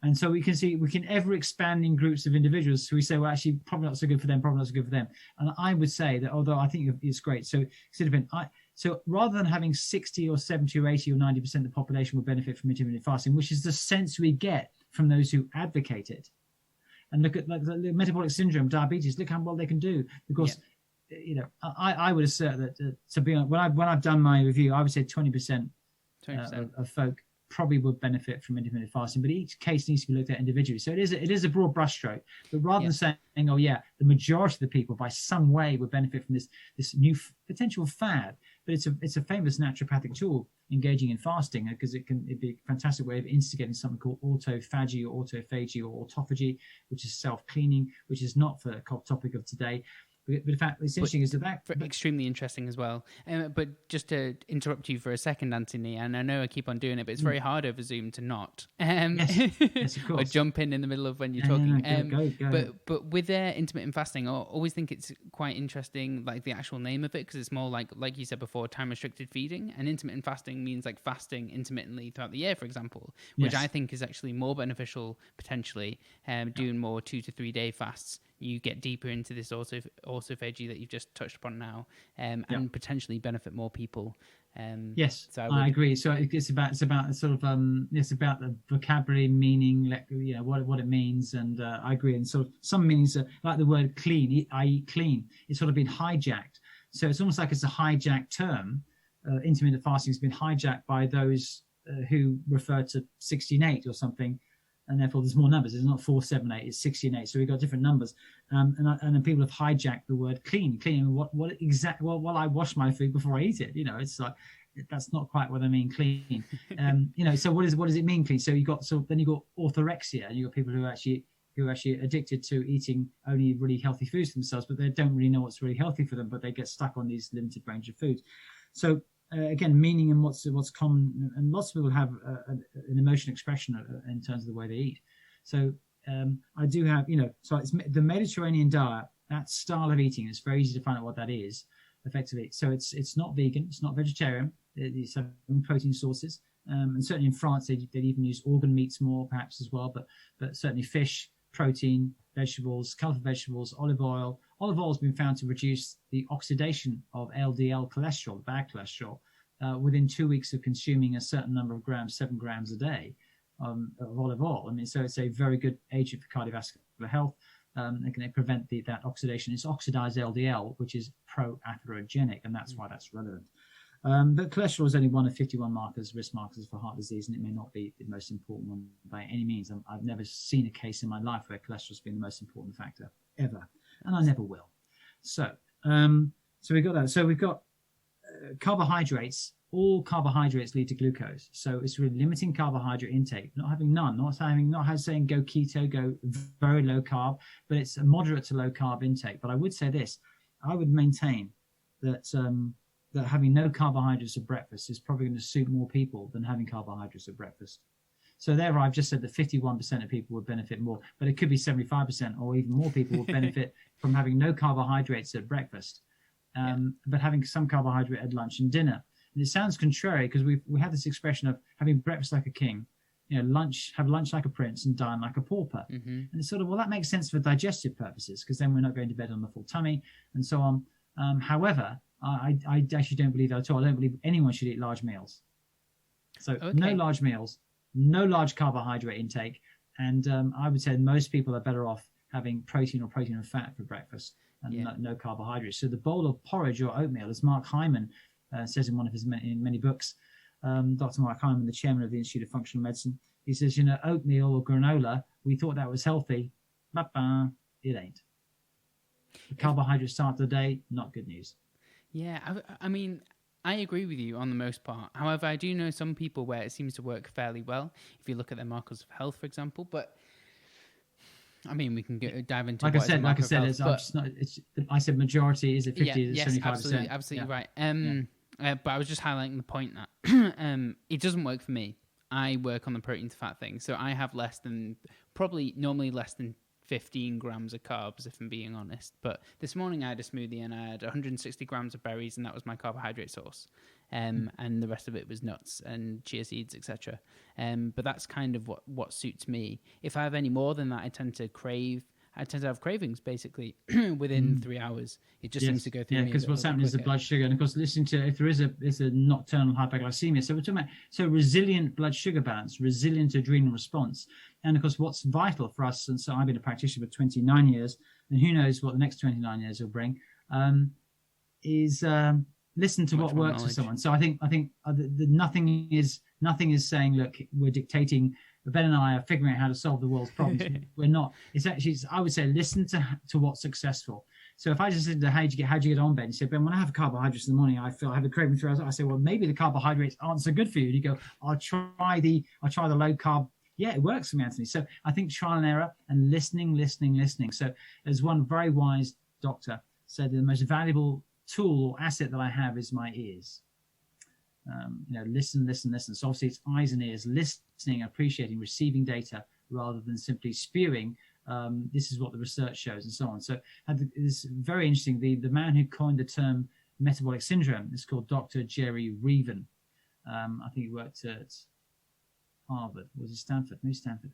And so we can ever expanding groups of individuals. So we say, well, actually, probably not so good for them, probably not so good for them. And I would say that, although I think it's great, so rather than having 60 or 70 or 80 or 90% of the population will benefit from intermittent fasting, which is the sense we get from those who advocate it. And look at the metabolic syndrome, diabetes, look how well they can do. Because, I would assert that, to be honest, when I've done my review, I would say 20% of folk probably would benefit from intermittent fasting, but each case needs to be looked at individually. So it is a broad brushstroke. But rather than saying, the majority of the people by some way would benefit from this new potential fad, but it's a famous naturopathic tool, engaging in fasting, because it'd be a fantastic way of instigating something called autophagy or autophagy or autophagy, which is self-cleaning, which is not for the topic of today. But in fact, it's interesting is that extremely interesting as well. But just to interrupt you for a second, Anthony, and I know I keep on doing it, but it's very hard over Zoom to not. Yes, of course. Or jump in the middle of when you're talking. Go. But with intermittent fasting, I always think it's quite interesting, like the actual name of it, because it's more like you said before, time restricted feeding. And intermittent fasting means like fasting intermittently throughout the year, for example, which I think is actually more beneficial potentially. Doing more 2 to 3 day fasts, you get deeper into this autophagy that you've just touched upon now, and potentially benefit more people. Yes, so I agree. So it's about sort of it's about the vocabulary, meaning, what it means, and I agree. And sort of some meanings like the word clean, i.e. clean, it's sort of been hijacked. So it's almost like it's a hijacked term. Intermittent fasting has been hijacked by those who refer to 16/8 or something. And therefore, there's more numbers. It's not 4, 7, 8. It's 16, 8. So we've got different numbers. And then people have hijacked the word clean. Clean. What exactly? Well, I wash my food before I eat it. It's like that's not quite what I mean. Clean. So what does it mean? Clean. So you got orthorexia, and you got people who are actually addicted to eating only really healthy foods for themselves, but they don't really know what's really healthy for them. But they get stuck on these limited range of foods. So. Again, meaning and what's common, and lots of people have an emotional expression in terms of the way they eat. So I do have, so it's the Mediterranean diet, that style of eating. It's very easy to find out what that is, effectively. So it's not vegan, it's not vegetarian. It's having protein sources, and certainly in France they even use organ meats more, perhaps as well. But certainly fish, protein, vegetables, colourful vegetables, olive oil. Olive oil has been found to reduce the oxidation of LDL cholesterol, the bad cholesterol, within 2 weeks of consuming a certain number of grams, 7 grams a day of olive oil. I mean, so it's a very good agent for cardiovascular health. It can prevent that oxidation. It's oxidized LDL, which is pro-atherogenic, and that's why that's relevant. But cholesterol is only one of 51 risk markers for heart disease, and it may not be the most important one by any means. I've never seen a case in my life where cholesterol has been the most important factor ever, and I never will. So we've got that. So we've got carbohydrates. All carbohydrates lead to glucose. So it's really limiting carbohydrate intake, not having none, not saying go keto, go very low carb, but it's a moderate to low carb intake. But I would say this, I would maintain that that having no carbohydrates at breakfast is probably going to suit more people than having carbohydrates at breakfast. So there I've just said that 51% of people would benefit more, but it could be 75% or even more people would benefit from having no carbohydrates at breakfast, but having some carbohydrate at lunch and dinner. And it sounds contrary because we have this expression of having breakfast like a king, have lunch like a prince and dine like a pauper. Mm-hmm. And it's sort of, well, that makes sense for digestive purposes because then we're not going to bed on the full tummy and so on. However, I actually don't believe that at all. I don't believe anyone should eat large meals. So no large meals, no large carbohydrate intake. And I would say most people are better off having protein and fat for breakfast and no carbohydrates. So the bowl of porridge or oatmeal, as Mark Hyman says in one of his many books, Dr. Mark Hyman, the chairman of the Institute of Functional Medicine, he says, oatmeal or granola, we thought that was healthy. It ain't. The carbohydrates start the day, not good news. Yeah, I mean, I agree with you on the most part. However, I do know some people where it seems to work fairly well. If you look at their markers of health, for example, but I mean, we can dive into. I said, I said majority is at 50 to 75%. Absolutely right. But I was just highlighting the point that it doesn't work for me. I work on the protein to fat thing, so I have normally less than 15 grams of carbs, if I'm being honest. But this morning I had a smoothie and I had 160 grams of berries, and that was my carbohydrate source. And the rest of it was nuts and chia seeds, etc. But that's kind of what suits me. If I have any more than that, I tend to have cravings basically within 3 hours. It just seems to go through. Yeah, because what's happening is the blood sugar, and of course, if there is a nocturnal hyperglycemia. So we're talking about resilient blood sugar balance, resilient adrenal response, and of course, what's vital for us. And so I've been a practitioner for 29 years, and who knows what the next 29 years will bring. Is listen to what works for someone. So I think nothing is saying, look, we're dictating. Ben and I are figuring out how to solve the world's problems. We're not. It's actually, I would say, listen to what's successful. So if I just said, how'd you get on, Ben? You said, Ben, when I have carbohydrates in the morning, I have a craving through. I say, well, maybe the carbohydrates aren't so good for you. And you go, I'll try the low carb. Yeah, it works for me, Anthony. So I think trial and error and listening. So as one very wise doctor said, the most valuable tool or asset that I have is my ears. Listen. So obviously it's eyes and ears, listening, appreciating, receiving data rather than simply spewing. This is what the research shows and so on. So it's very interesting. The man who coined the term metabolic syndrome is called Dr. Jerry Reaven. I think he worked at Harvard. Was it Stanford? Maybe Stanford.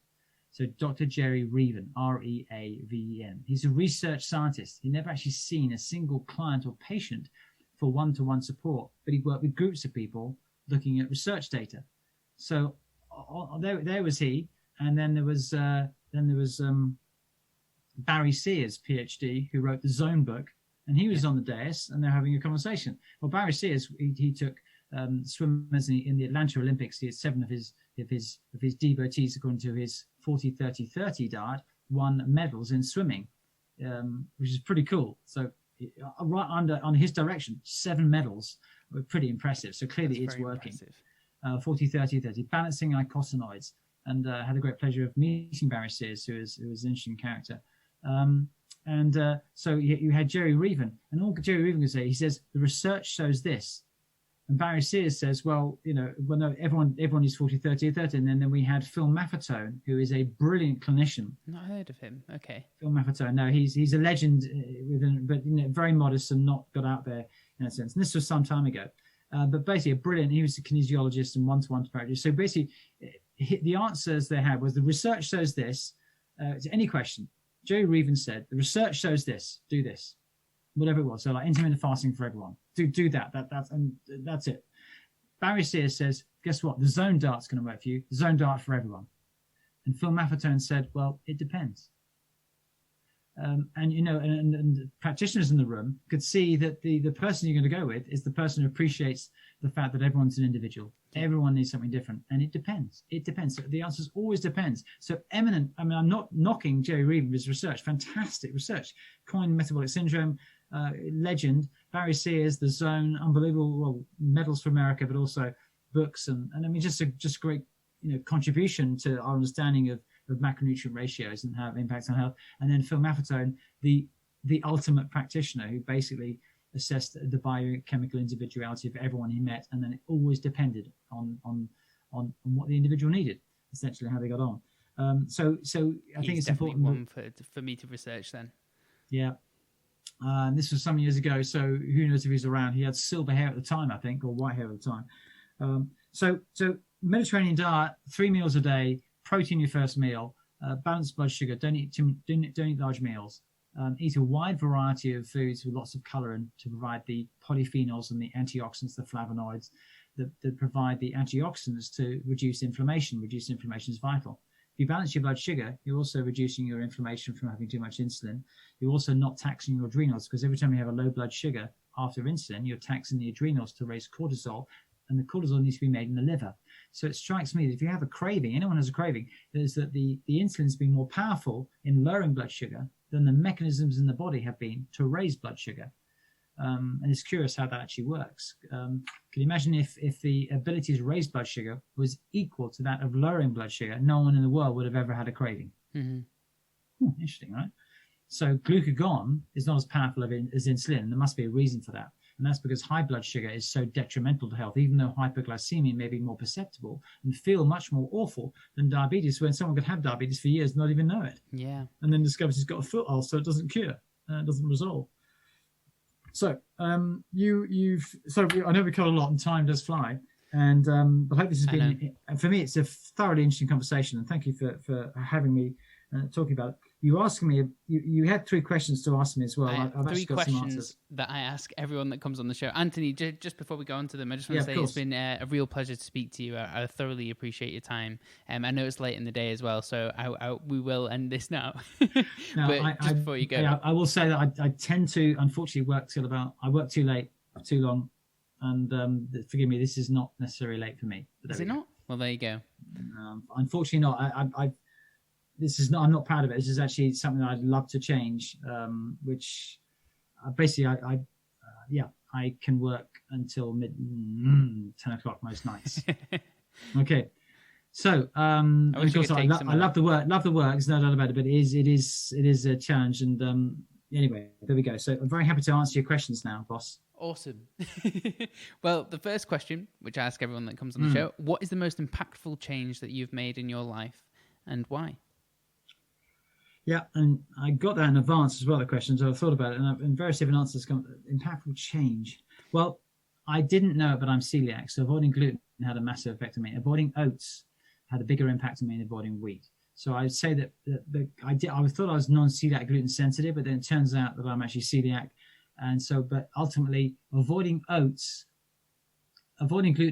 So Dr. Jerry Reaven, Reaven. He's a research scientist. He never actually seen a single client or patient for one-to-one support, but he worked with groups of people looking at research data. So there was he, and then there was Barry Sears, PhD, who wrote the Zone book, and he was on the dais, and they're having a conversation. Well, Barry Sears, he took swimmers in the Atlanta Olympics. He had 7 of his devotees, according to his 40-30-30 diet, won medals in swimming, which is pretty cool. So right under his direction, 7 medals were pretty impressive. So clearly it's working. 40-30-30, balancing icosanoids, and had a great pleasure of meeting Barry Sears, who is an interesting character. So you had Jerry Reaven, and all Jerry Reaven can say, he says the research shows this, and Barry Sears says, well, no, everyone is 40-30-30, and then we had Phil Maffetone, who is a brilliant clinician. Not heard of him. Okay. Phil Maffetone. No, he's a legend, but very modest and not got out there in a sense. And this was some time ago, but basically a brilliant. He was a kinesiologist and one-to-one practice. So basically, the answers they had was the research shows this. To any question, Jerry Reaven said the research shows this. Do this. Whatever it was, so like intermittent fasting for everyone. Do that. That's it. Barry Sears says, guess what? The Zone diet's going to work for you. The Zone diet for everyone. And Phil Maffetone said, well, it depends. And and practitioners in the room could see that the person you're going to go with is the person who appreciates the fact that everyone's an individual. Everyone needs something different, and it depends. So the answer is always depends. So I'm not knocking Jerry Reed and his research. Fantastic research. Coined metabolic syndrome, legend. Barry Sears, The Zone, unbelievable. Medals for America, but also books and I mean just great contribution to our understanding of macronutrient ratios and how it impacts on health. And then Phil Maffetone, the ultimate practitioner who basically assessed the biochemical individuality of everyone he met, and then it always depended on what the individual needed, essentially how they got on. So I think it's important. One for me to research then. Yeah. This was some years ago, so who knows if he's around. He had silver hair at the time, I think, or white hair at the time. So Mediterranean diet, 3 meals a day, protein your first meal, balanced blood sugar, don't eat large meals. Eat a wide variety of foods with lots of colour in to provide the polyphenols and the antioxidants, the flavonoids that provide the antioxidants to reduce inflammation. Reduce inflammation is vital. If you balance your blood sugar, you're also reducing your inflammation from having too much insulin. You're also not taxing your adrenals, because every time you have a low blood sugar after insulin, you're taxing the adrenals to raise cortisol, and the cortisol needs to be made in the liver. So it strikes me that if you have a craving, anyone has a craving, is that the insulin's been more powerful in lowering blood sugar than the mechanisms in the body have been to raise blood sugar. And it's curious how that actually works. Can you imagine if the ability to raise blood sugar was equal to that of lowering blood sugar, no one in the world would have ever had a craving. Mm-hmm. Interesting, right? So glucagon is not as powerful as insulin, and there must be a reason for that. And that's because high blood sugar is so detrimental to health, even though hyperglycemia may be more perceptible and feel much more awful than diabetes, when someone could have diabetes for years and not even know it. Yeah. And then discovers he's got a foot ulcer, so it doesn't cure, it doesn't resolve. So I know we covered a lot and time does fly. And I hope this has been, for me, it's a thoroughly interesting conversation. And thank you for having me talking about it. You asking me, you had 3 questions to ask me as well. I've actually got 3 questions that I ask everyone that comes on the show. Anthony, just before we go on to them, I just want to say it's been a real pleasure to speak to you. I thoroughly appreciate your time. I know it's late in the day as well, so we will end this now. Before you go. Yeah, I will say that I tend to, unfortunately, I work too late, too long. And forgive me, this is not necessarily late for me. Is it not? Well, there you go. Unfortunately not. I'm not proud of it. This is actually something that I'd love to change, which basically I can work until 10 o'clock most nights. Okay. So, of course, I love the work. There's no doubt about it, but it is a challenge. And anyway, there we go. So I'm very happy to answer your questions now, boss. Awesome. Well, the first question, which I ask everyone that comes on the show, what is the most impactful change that you've made in your life and why? Yeah, and I got that in advance as well, the question, so I thought about it, and various different answers come. Impactful change. Well, I didn't know it, but I'm celiac, so avoiding gluten had a massive effect on me. Avoiding oats had a bigger impact on me than avoiding wheat. So I'd say that I thought I was non-celiac gluten sensitive, but then it turns out that I'm actually celiac. And so, but ultimately, avoiding gluten,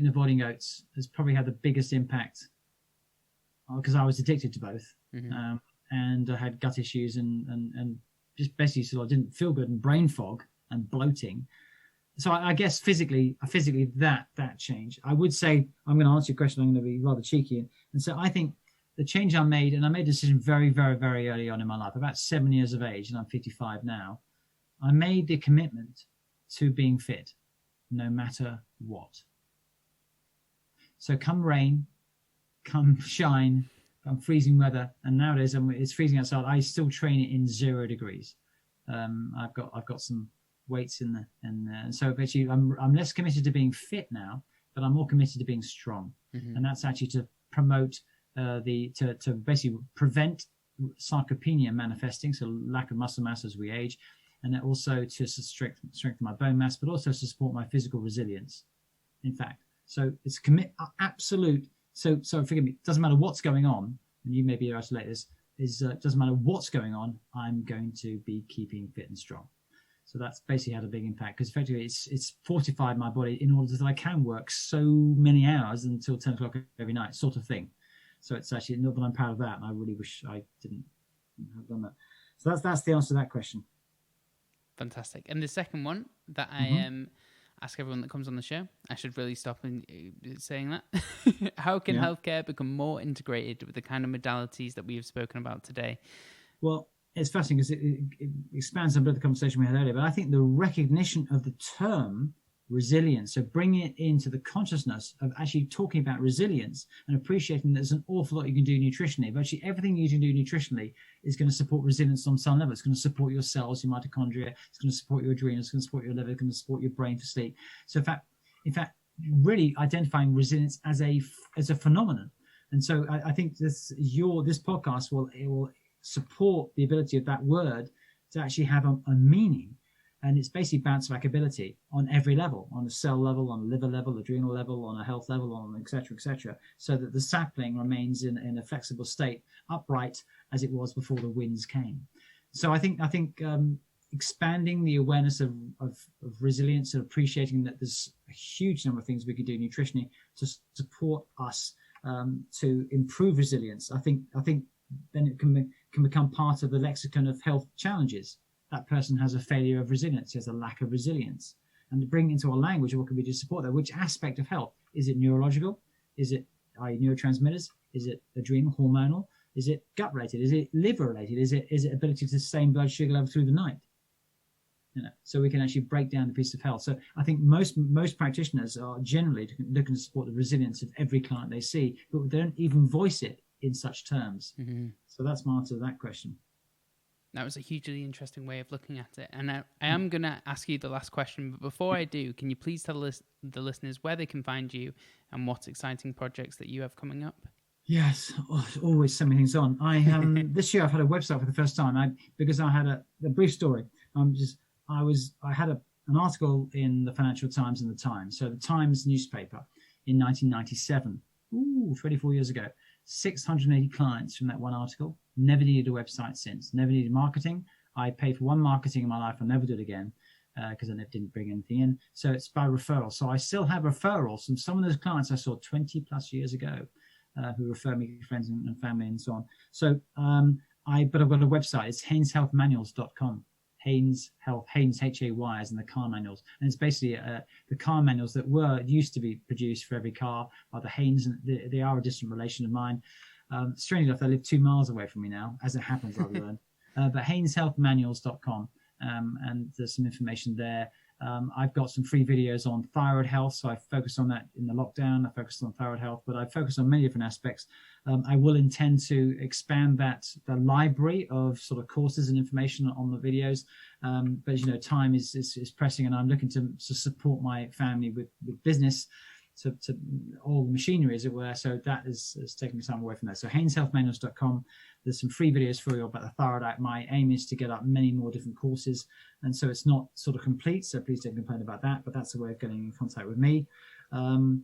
avoiding oats has probably had the biggest impact, because I was addicted to both. Mm-hmm. And I had gut issues and just basically sort of didn't feel good, and brain fog and bloating. So I guess physically that changed. I would say, I'm going to answer your question, I'm going to be rather cheeky. And so I think the change I made, and I made a decision very, very, very early on in my life, about 7 years of age, and I'm 55 now. I made the commitment to being fit no matter what. So come rain, come shine, come freezing weather, and nowadays it's freezing outside, I still train it in 0 degrees. I've got some weights in there, and so basically I'm less committed to being fit now, but I'm more committed to being strong. Mm-hmm. And that's actually to promote to basically prevent sarcopenia manifesting, so lack of muscle mass as we age, and then also to strengthen my bone mass, but also to support my physical resilience. In fact, so it's absolute. So forgive me. It doesn't matter what's going on, and you may be able to relate this. Doesn't matter what's going on. I'm going to be keeping fit and strong. So that's basically had a big impact, because effectively it's fortified my body in order that I can work so many hours until 10 o'clock every night, sort of thing. So it's actually not that I'm proud of that, and I really wish I didn't have done that. So that's the answer to that question. Fantastic. And the second one that I ask everyone that comes on the show, I should really stop saying that. How can healthcare become more integrated with the kind of modalities that we have spoken about today? Well, it's fascinating because it expands on the conversation we had earlier, but I think the recognition of the term resilience, so bringing it into the consciousness of actually talking about resilience and appreciating that there's an awful lot you can do nutritionally. Virtually everything you can do nutritionally is going to support resilience on some level. It's going to support your cells, your mitochondria, it's going to support your adrenals, it's going to support your liver, it's going to support your brain for sleep. So in fact, really identifying resilience as a phenomenon. And so I think this podcast will support the ability of that word to actually have a meaning. And it's basically bounce back ability on every level, on a cell level, on a liver level, adrenal level, on a health level, on et cetera, so that the sapling remains in a flexible state, upright as it was before the winds came. So I think expanding the awareness of resilience and appreciating that there's a huge number of things we can do nutritionally to support us to improve resilience. I think then it can become part of the lexicon of health challenges. That person has a failure of resilience, he has a lack of resilience. And to bring into our language, what can we do to support that? Which aspect of health? Is it neurological? Is it neurotransmitters? Is it adrenal, hormonal? Is it gut related? Is it liver related? Is it ability to sustain blood sugar level through the night? So we can actually break down the piece of health. So I think most practitioners are generally looking to support the resilience of every client they see, but they don't even voice it in such terms. So that's my answer to that question. That was a hugely interesting way of looking at it. And I am going to ask you the last question. But before I do, can you please tell the listeners where they can find you and what exciting projects that you have coming up? Yes, always send me things on. This year I've had a website for the first time because I had a brief story. I had an article in the Financial Times and the Times. So the Times newspaper in 1997, 24 years ago, 680 clients from that one article. Never needed a website since. Never needed marketing. I paid for one marketing in my life. I'll never do it again because I didn't bring anything in. So it's by referral. So I still have referrals from some of those clients I saw 20 plus years ago who refer me to friends and family and so on. So but I've got a website. It's HaynesHealthManuals.com. Haynes Health, Haynes, Hay as in the car manuals. And it's basically the car manuals that used to be produced for every car by the Haynes, and they are a distant relation of mine. Strangely enough, they live 2 miles away from me now, as it happens, I've learned. But HaynesHealthManuals.com, and there's some information there. I've got some free videos on thyroid health, so I focused on that in the lockdown. I focused on thyroid health, but I focused on many different aspects. I will intend to expand the library of sort of courses and information on the videos. But as you know, time is pressing, and I'm looking to support my family with business, to all the machinery, as it were. So that is taking time away from that. So HaynesHealthManuals.com. There's some free videos for you about the thyroid. My aim is to get up many more different courses, and so it's not sort of complete. So please don't complain about that. But that's a way of getting in contact with me. So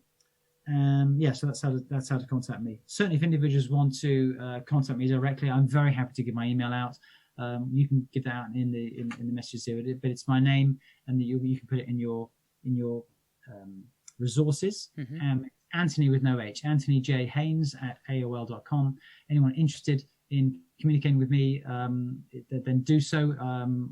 that's how to contact me. Certainly, if individuals want to contact me directly, I'm very happy to give my email out. You can give that out in the messages here, but it's my name, and you can put it in your resources. Antony with no H, Antony J Haynes at AOL.com. Anyone interested in communicating with me, then do so.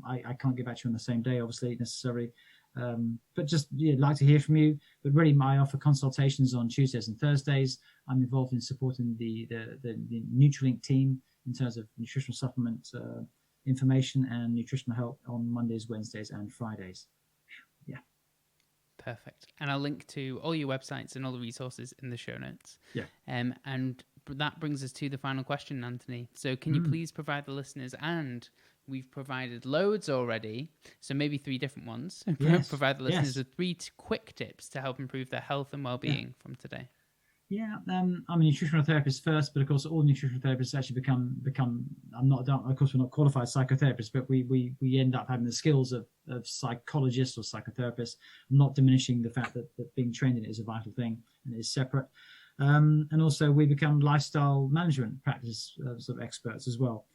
I can't get back to you on the same day, obviously, necessarily. But just like to hear from you. But really, I offer consultations on Tuesdays and Thursdays. I'm involved in supporting the Nutralink team in terms of nutritional supplement information and nutritional help on Mondays, Wednesdays, and Fridays. Yeah. Perfect. And I'll link to all your websites and all the resources in the show notes. Yeah. And that brings us to the final question, Antony. So can you please provide the listeners, and we've provided loads already, so maybe 3 different ones, provide the listeners with 3 quick tips to help improve their health and well-being from today. Yeah, I'm a nutritional therapist first, but of course all nutritional therapists actually become. Of course, we're not qualified psychotherapists, but we end up having the skills of psychologists or psychotherapists. I'm not diminishing the fact that being trained in it is a vital thing and it is separate. And also we become lifestyle management practice sort of experts as well.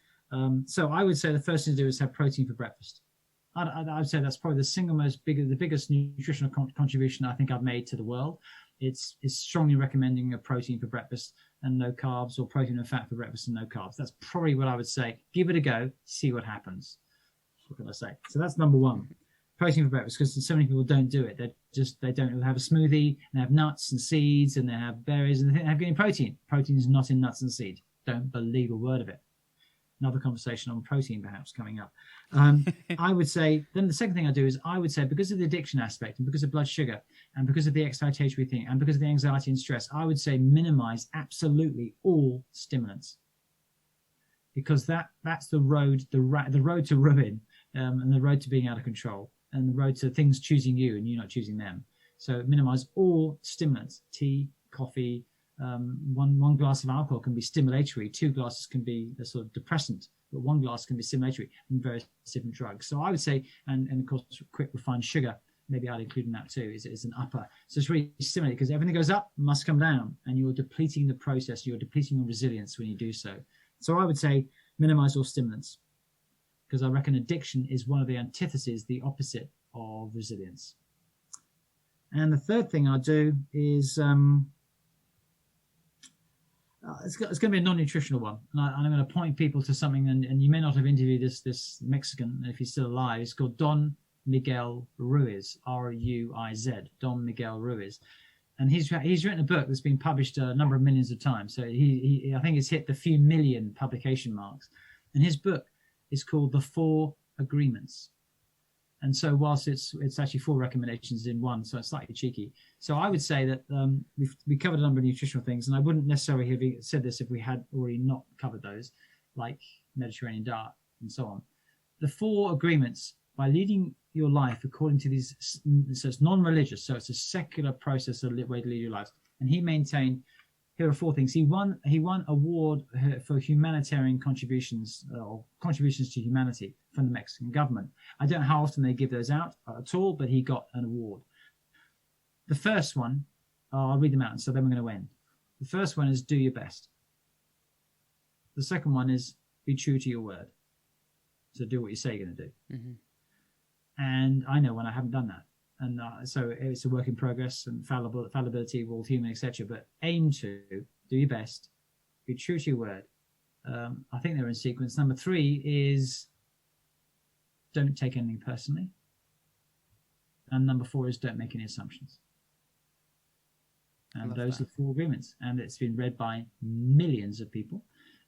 So I would say the first thing to do is have protein for breakfast. I'd say that's probably the biggest nutritional contribution I think I've made to the world. it's strongly recommending a protein for breakfast and no carbs, or protein and fat for breakfast and no carbs. That's probably what I would say. Give it a go, see what happens. What can I say? So that's number one. Protein for breakfast, because so many people don't do it. They don't have a smoothie, and they have nuts and seeds, and they have berries, and they think they're getting protein. Protein is not in nuts and seeds. Don't believe a word of it. Another conversation on protein perhaps coming up. I would say, then the second thing I do is I would say, because of the addiction aspect and because of blood sugar and because of the excitatory thing and because of the anxiety and stress, I would say minimize absolutely all stimulants, because that's the road to ruin, and the road to being out of control, and the road to things choosing you and you not choosing them. So minimize all stimulants. Tea, coffee, one glass of alcohol can be stimulatory, 2 glasses can be a sort of depressant, but 1 glass can be stimulatory, and various different drugs. So I would say, and of course quick refined sugar, maybe I'd include in that too, is an upper. So it's really stimulating, because everything goes up must come down, and you're depleting the process, you're depleting your resilience when you do so. So I would say minimize all stimulants, because I reckon addiction is one of the antitheses, the opposite of resilience. And the third thing I do is it's going to be a non-nutritional one, and I'm going to point people to something, and you may not have interviewed this Mexican, if he's still alive. It's called Don Miguel Ruiz, R-U-I-Z, Don Miguel Ruiz. And he's written a book that's been published a number of millions of times. So he I think it's hit the few million publication marks. And his book is called The 4 Agreements. And so whilst it's actually 4 recommendations in one, so it's slightly cheeky. So I would say that we covered a number of nutritional things, and I wouldn't necessarily have said this if we had already not covered those, like Mediterranean diet and so on. The 4 agreements, by leading your life according to these, so it's non-religious, so it's a secular process, a way to lead your life. And he maintained, here are 4 things. He won award for humanitarian contributions, or contributions to humanity, from the Mexican government. I don't know how often they give those out at all, but he got an award. The first one, I'll read them out, so then we're going to end. The first one is do your best. The second one is be true to your word. So do what you say you're going to do. Mm-hmm. And I know when I haven't done that. And so it's a work in progress, and fallibility, we're all human, etc. But aim to do your best, be true to your word. I think they're in sequence. Number 3 is don't take anything personally. And number 4 is don't make any assumptions. And those are the 4 agreements. And it's been read by millions of people.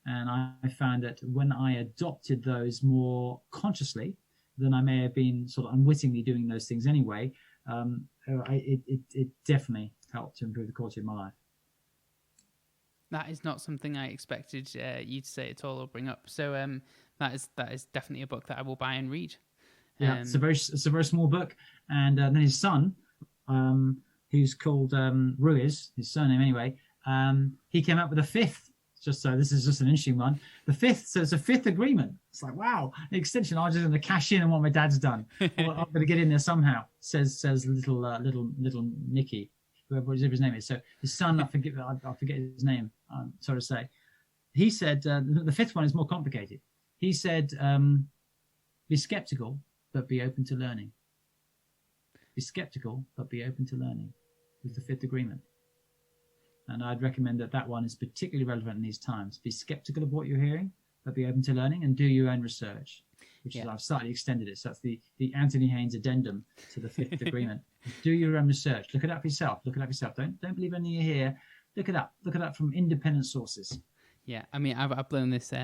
And I found that when I adopted those more consciously, then I may have been sort of unwittingly doing those things anyway. It definitely helped to improve the quality of my life. That is not something I expected you to say at all or bring up. So that is definitely a book that I will buy and read. Yeah, it's a very small book. And then his son, who's called Ruiz, his surname anyway, he came up with a 5th. So this is just an interesting one. The 5th, so it's a 5th agreement. It's like, wow, the extension. I'm just going to cash in on what my dad's done. I'm going to get in there somehow. Says little Nicky, whoever his name is. So his son, I forget his name. I'm sorry to say. He said the 5th one is more complicated. He said, be skeptical, but be open to learning. Be skeptical, but be open to learning. With the 5th agreement. And I'd recommend that one is particularly relevant in these times. Be skeptical of what you're hearing, but be open to learning, and do your own research, which is, I've slightly extended it. So that's the Antony Haynes addendum to the 5th agreement. Do your own research. Look it up yourself. Don't believe anything you hear. Look it up. Look it up from independent sources. Yeah, I mean, I've blown this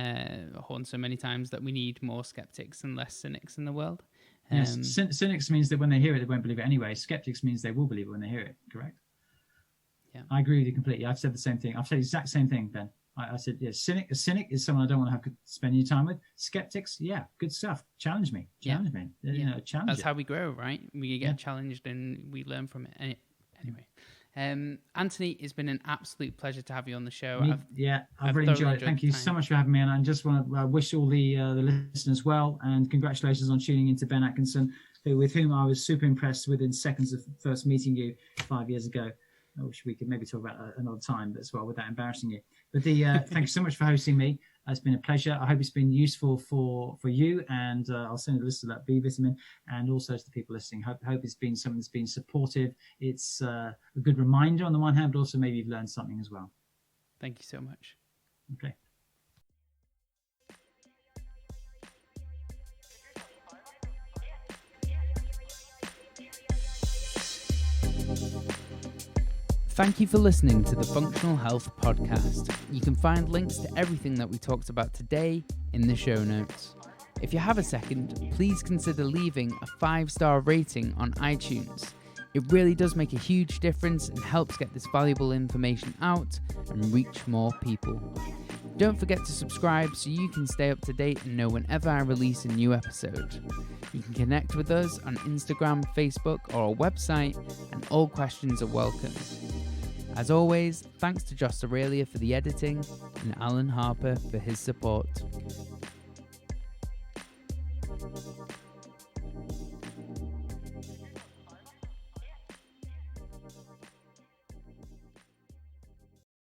horn so many times that we need more skeptics and less cynics in the world. Yes, cynics means that when they hear it, they won't believe it anyway. Skeptics means they will believe it when they hear it, correct? Yeah. I agree with you completely. I've said the same thing. I've said the exact same thing, Ben. I said, yeah, a cynic is someone I don't want to have to spend any time with. Skeptics, yeah, good stuff. Challenge me. Challenge. That's how we grow, right? We get challenged and we learn from it. Anyway, Antony, it's been an absolute pleasure to have you on the show. I've really enjoyed it. Thank you so much for having me. And I just want to wish all the listeners well, and congratulations on tuning into Ben Atkinson, with whom I was super impressed within seconds of first meeting you 5 years ago. I wish we could maybe talk about another time as well without embarrassing you. But thank you so much for hosting me. It's been a pleasure. I hope it's been useful for you, and I'll send a list of that B vitamin, and also to the people listening. Hope it's been something that's been supportive. It's a good reminder on the one hand, but also maybe you've learned something as well. Thank you so much. Okay. Thank you for listening to the Functional Health Podcast. You can find links to everything that we talked about today in the show notes. If you have a second, please consider leaving a 5-star rating on iTunes. It really does make a huge difference and helps get this valuable information out and reach more people. Don't forget to subscribe so you can stay up to date and know whenever I release a new episode. You can connect with us on Instagram, Facebook, or our website, and all questions are welcome. As always, thanks to Josh Aurelia for the editing and Alan Harper for his support.